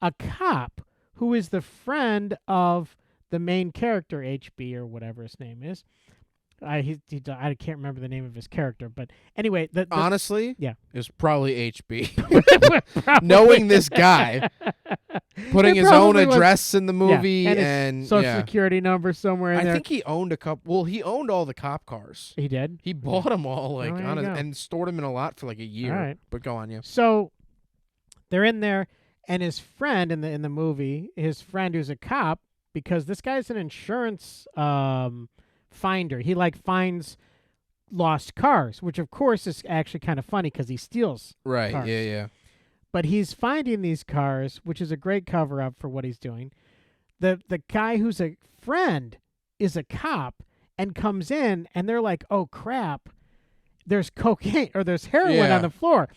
a cop, who is the friend of the main character, HB or whatever his name is. I can't remember the name of his character, but anyway. Honestly, it was probably HB. Knowing this guy, putting his own address in the movie and his social security number somewhere in there. I think he owned a couple. Well, he owned all the cop cars. He did? He bought them all and stored them in a lot for like a year. All right. But go on, yeah. So they're in there, and his friend in the movie, his friend who's a cop, because this guy's an insurance finder. He finds lost cars, which of course is actually kind of funny because he steals cars. Yeah. But he's finding these cars, which is a great cover up for what he's doing. the guy who's a friend is a cop and comes in, and they're like, oh crap, there's cocaine or there's heroin on the floor.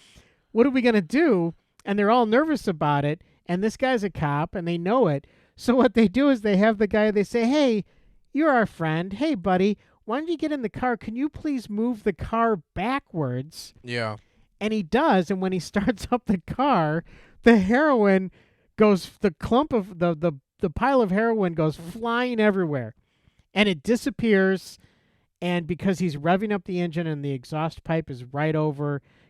What are we gonna do? And they're all nervous about it. And this guy's a cop, and they know it. So what they do is they have the guy. They say, hey, you're our friend. Hey, buddy, why don't you get in the car? Can you please move the car backwards? Yeah. And he does. And when he starts up the car, the heroin goes, the clump of the pile of heroin goes flying everywhere. And it disappears. And because he's revving up the engine and the exhaust pipe is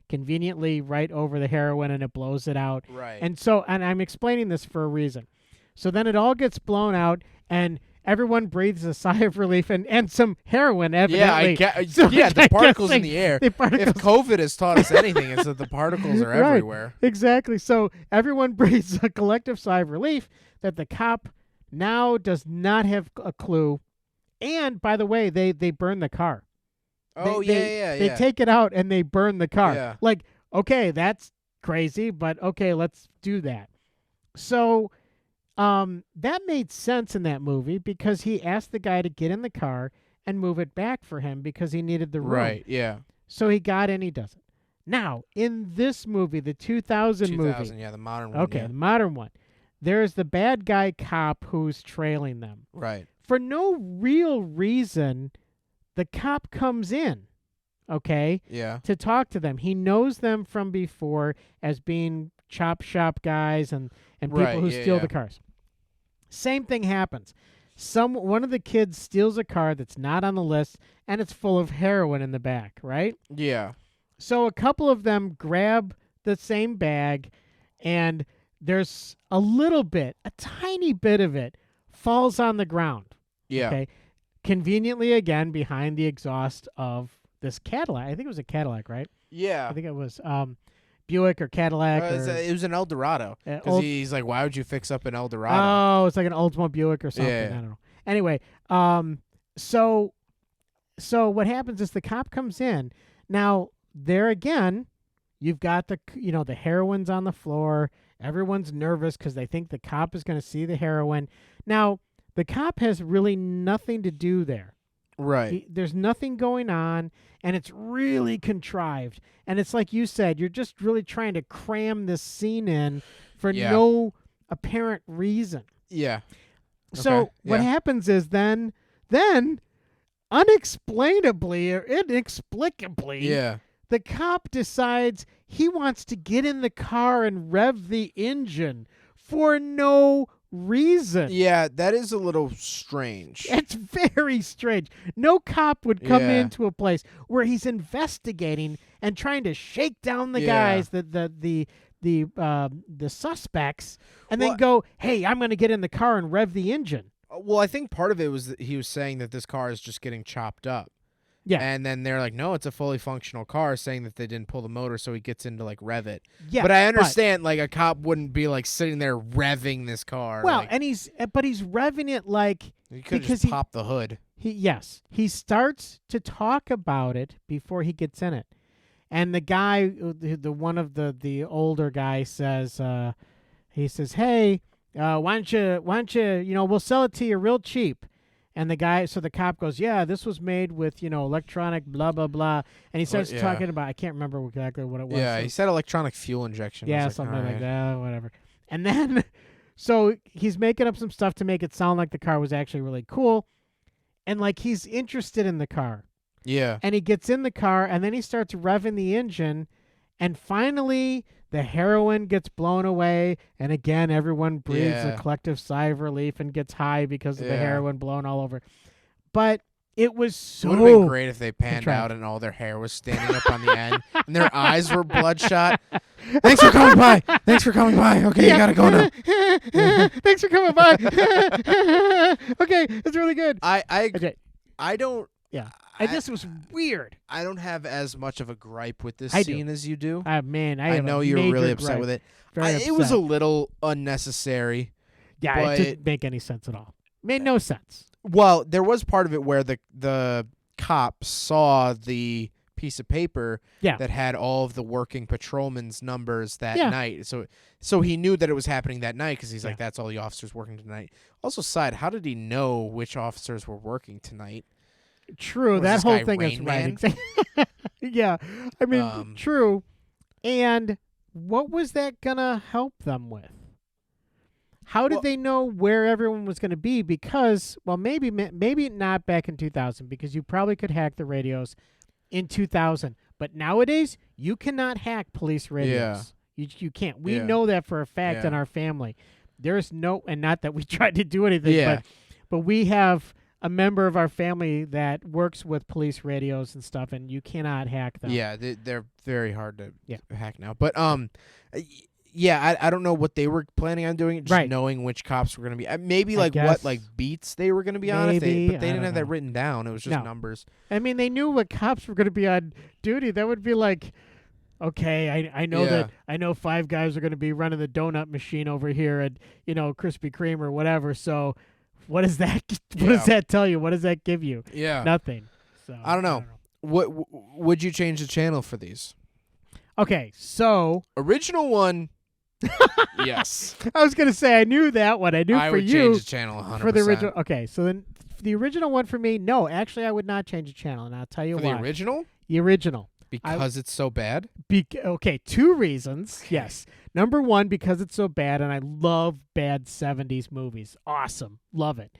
conveniently right over the heroin, and it blows it out. Right. And I'm explaining this for a reason. So then it all gets blown out, and everyone breathes a sigh of relief, and some heroin, evidently. The particles in the air. If COVID has taught us anything, it's that the particles are everywhere. Exactly. So everyone breathes a collective sigh of relief that the cop now does not have a clue. And, by the way, they burn the car. They take it out and they burn the car. Yeah. Like, okay, that's crazy, but okay, let's do that. So that made sense in that movie because he asked the guy to get in the car and move it back for him because he needed the room. Right, yeah. So he got in, he does it. Now, in this movie, the 2000 movie. Yeah, the modern one. Okay, the modern one. There's the bad guy cop who's trailing them. Right. For no real reason, the cop comes in, okay? Yeah. To talk to them. He knows them from before as being chop shop guys and people who steal the cars. Same thing happens. One of the kids steals a car that's not on the list, and it's full of heroin in the back, right? Yeah. So a couple of them grab the same bag, and there's a little bit, a tiny bit of it, falls on the ground. Yeah. Okay. Conveniently, again, behind the exhaust of this Cadillac. I think it was a Cadillac, right? Yeah. I think it was Buick or Cadillac. It was an Eldorado. Because he's like, why would you fix up an Eldorado? Oh, it's like an Oldsmobile Buick or something. Yeah. I don't know. Anyway, so what happens is the cop comes in. Now, there again, you've got the heroin's on the floor. Everyone's nervous because they think the cop is going to see the heroin. Now, the cop has really nothing to do there. Right. There's nothing going on, and it's really contrived. And it's like you said, you're just really trying to cram this scene in for no apparent reason. Yeah. So what happens is then unexplainably or inexplicably, the cop decides he wants to get in the car and rev the engine for no reason. Yeah, that is a little strange. It's very strange. No cop would come into a place where he's investigating and trying to shake down the guys, the suspects, and then go, "Hey, I'm going to get in the car and rev the engine." Well, I think part of it was that he was saying that this car is just getting chopped up. Yeah. And then they're like, no, it's a fully functional car, saying that they didn't pull the motor, so he gets in to, like, rev it. Yeah. But I understand, like, a cop wouldn't be, like, sitting there revving this car. Well, like, and he's revving it like he could just pop the hood. He starts to talk about it before he gets in it. And the guy, the older guy says, he says, "Hey, why don't you, we'll sell it to you real cheap." And the cop goes, "Yeah, this was made with, electronic blah, blah, blah." And he starts talking about, I can't remember exactly what it was. Yeah, he said electronic fuel injection. Yeah, something like that, whatever. And then, so he's making up some stuff to make it sound like the car was actually really cool. And, like, he's interested in the car. Yeah. And he gets in the car, and then he starts revving the engine. And finally, the heroin gets blown away, and again, everyone breathes a collective sigh of relief and gets high because of the heroin blown all over. But it was so... It would have been great if they panned out and all their hair was standing up on the end, and their eyes were bloodshot. Thanks for coming by. Thanks for coming by. Okay, you gotta go now. Thanks for coming by. Okay, it's really good. I don't... Yeah. This was weird. I don't have as much of a gripe with this scene as you do. Man, I know you're really upset with it. It was a little unnecessary. Yeah, it didn't make any sense at all. Made no sense. Well, there was part of it where the cop saw the piece of paper that had all of the working patrolmen's numbers that night. So he knew that it was happening that night because he's like, that's all the officers working tonight. Also, how did he know which officers were working tonight? True, that whole thing is right. Yeah, I mean, true. And what was that gonna help them with? How did they know where everyone was going to be? Because, well, maybe not back in 2000, because you probably could hack the radios in 2000. But nowadays, you cannot hack police radios. You can't. We know that for a fact in our family. There's no, and not that we tried to do anything, but we have a member of our family that works with police radios and stuff, and you cannot hack them. Yeah, they're very hard to hack now. But I don't know what they were planning on doing. Just knowing which cops were going to be. Maybe what beats they were going to be on. But they didn't have that written down. It was just numbers. I mean, they knew what cops were going to be on duty. That would be like, okay, I know that. I know 5 guys are going to be running the donut machine over here at Krispy Kreme or whatever. So, what does that? What does that tell you? What does that give you? Yeah, nothing. So I don't know. What would you change the channel for these? Okay, so original one. Yes. I was going to say I knew that one. I knew I for would you change the channel 100%. for the original. Okay, so then the original one for me, no, actually I would not change the channel, and I'll tell you why. The original? The original. Because it's so bad? Okay, 2 reasons. Yes. Number 1, because it's so bad, and I love bad 70s movies. Awesome. Love it.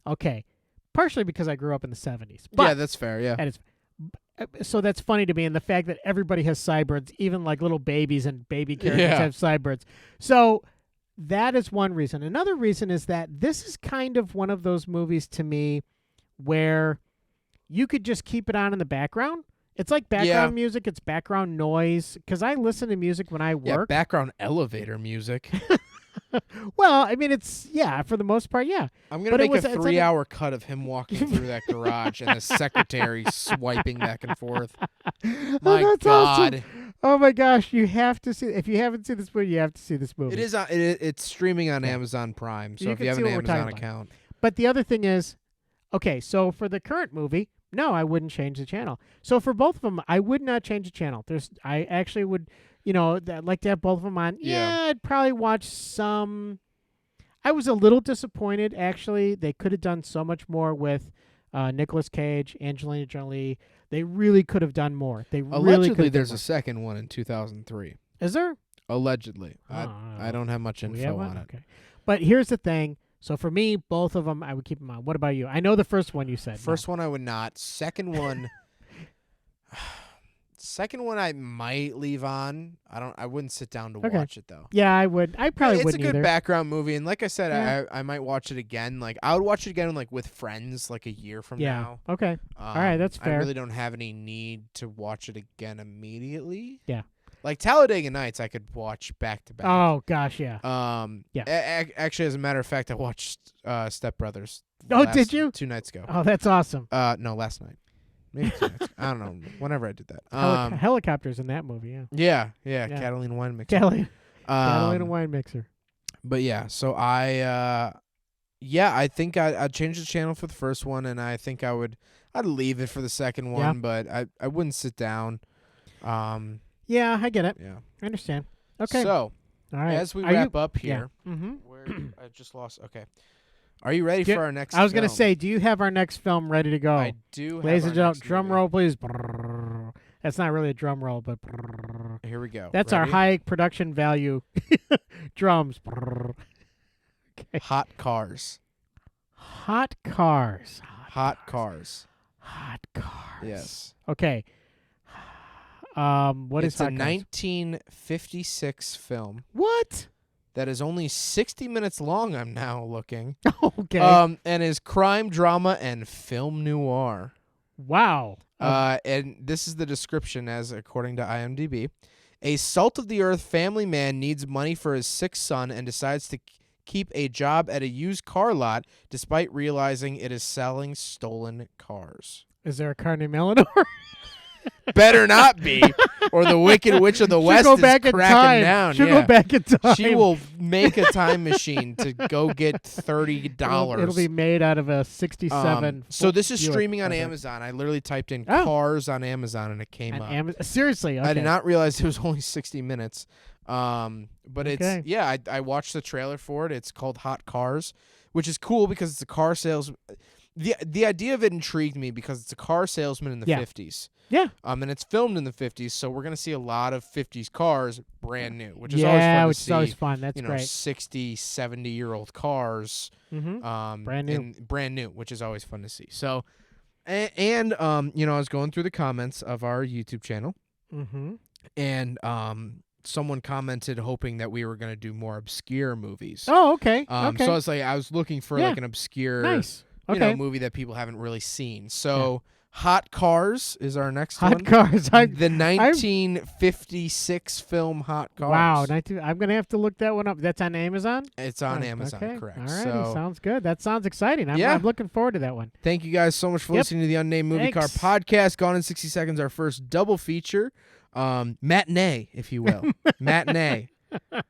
Okay. Partially because I grew up in the 70s. But yeah, that's fair, yeah. That is, so that's funny to me, and the fact that everybody has sideburns, even like little babies and baby characters have sideburns. So that is one reason. Another reason is that this is kind of one of those movies to me where you could just keep it on in the background. It's like background music. It's background noise. Because I listen to music when I work. Yeah, background elevator music. Well, I mean, it's, for the most part, yeah. I'm going to make a 3-hour cut of him walking through that garage and the secretary swiping back and forth. My God. Awesome. Oh, my gosh. You have to see, if you haven't seen this movie, you have to see this movie. It is. It's streaming on Amazon Prime, so if you have an Amazon account. But the other thing is, okay, so for the current movie, no, I wouldn't change the channel. So for both of them, I would not change the channel. I actually would, I'd like to have both of them on. Yeah, I'd probably watch some. I was a little disappointed, actually. They could have done so much more with Nicolas Cage, Angelina Jolie. They really could have done more. Allegedly, there's a second one in 2003. Is there? Allegedly. I don't have much info on it. Okay. But here's the thing. So for me, both of them, I would keep them on. What about you? I know the first one you said. First one I would not. Second one, I might leave on. I wouldn't sit down to watch it though. Yeah, I would. I probably wouldn't either. It's a good background movie, and like I said, I might watch it again. Like I would watch it again with friends, like a year from now. Okay. All right, that's fair. I really don't have any need to watch it again immediately. Yeah. Like Talladega Nights, I could watch back to back. Oh gosh, yeah. Actually, as a matter of fact, I watched Step Brothers. Did you? 2 nights ago. Oh, that's awesome. No, last night. Maybe 2 nights. I don't know. Whenever I did that. Helicopters in that movie. Yeah. Yeah. Catalina wine mixer. Catalina wine mixer. But yeah, so I think I'd change the channel for the first one, and I think I'd leave it for the second one, but I wouldn't sit down. Yeah, I get it. Yeah. I understand. Okay. So, all right. as we wrap up here, where I just lost. Okay. Are you ready for our next film? I was going to say, do you have our next film ready to go? I do. Ladies and gentlemen, drum roll, please. That's not really a drum roll, but here we go. That's our high production value drums. Okay. Hot cars. Hot cars. Hot cars. Hot cars. Yes. Okay. What is It's a 1956 film. What? That is only 60 minutes long, I'm now looking. Okay. And is crime, drama, and film noir. Wow. And this is the description as according to IMDb. A salt-of-the-earth family man needs money for his sick son and decides to keep a job at a used car lot despite realizing it is selling stolen cars. Is there a car named Eleanor? Better not be, or the Wicked Witch of the West go is back in cracking time. down. She'll yeah. go back in time. She will make a time machine to go get $30. It'll be made out of a 67. So this is Buick. streaming on Okay. Amazon. I literally typed in Oh. cars on Amazon and it came And up. Seriously, okay. I did not realize it was only 60 minutes. But Okay. I watched the trailer for it. It's called Hot Cars, which is cool because it's a car sales. The idea of it intrigued me because it's a car salesman in the Yeah. 50s. Yeah. And it's filmed in the 50s, so we're gonna see a lot of 50s cars brand new, which is Yeah, always fun to which see. is always fun. That's great. 60, 70-year-old cars, Mm-hmm. Brand new. which is always fun to see. So, and I was going through the comments of our YouTube channel, Mm-hmm. and someone commented hoping that we were gonna do more obscure movies. Oh, okay. Okay. So I was looking for Yeah. like an obscure, Nice. Okay. movie that people haven't really seen. So, Hot Cars is our next Hot one. Cars. The 1956 film Hot Cars. Wow. I'm going to have to look that one up. That's on Amazon? It's on Oh, Amazon, okay. correct. All right. So, Sounds good. That sounds exciting. Yeah. I'm looking forward to that one. thank you guys so much for Yep. listening to the Unnamed Movie Car Thanks. Podcast. Gone in 60 Seconds, our first double feature. Matinee, if you will. Matinee.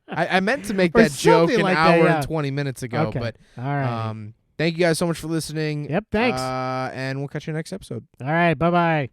I meant to make Or that joke something an like that, hour yeah. and 20 minutes ago, Okay. but All right. thank you guys so much for listening. Yep. Thanks. And we'll catch you next episode. All right. Bye-bye.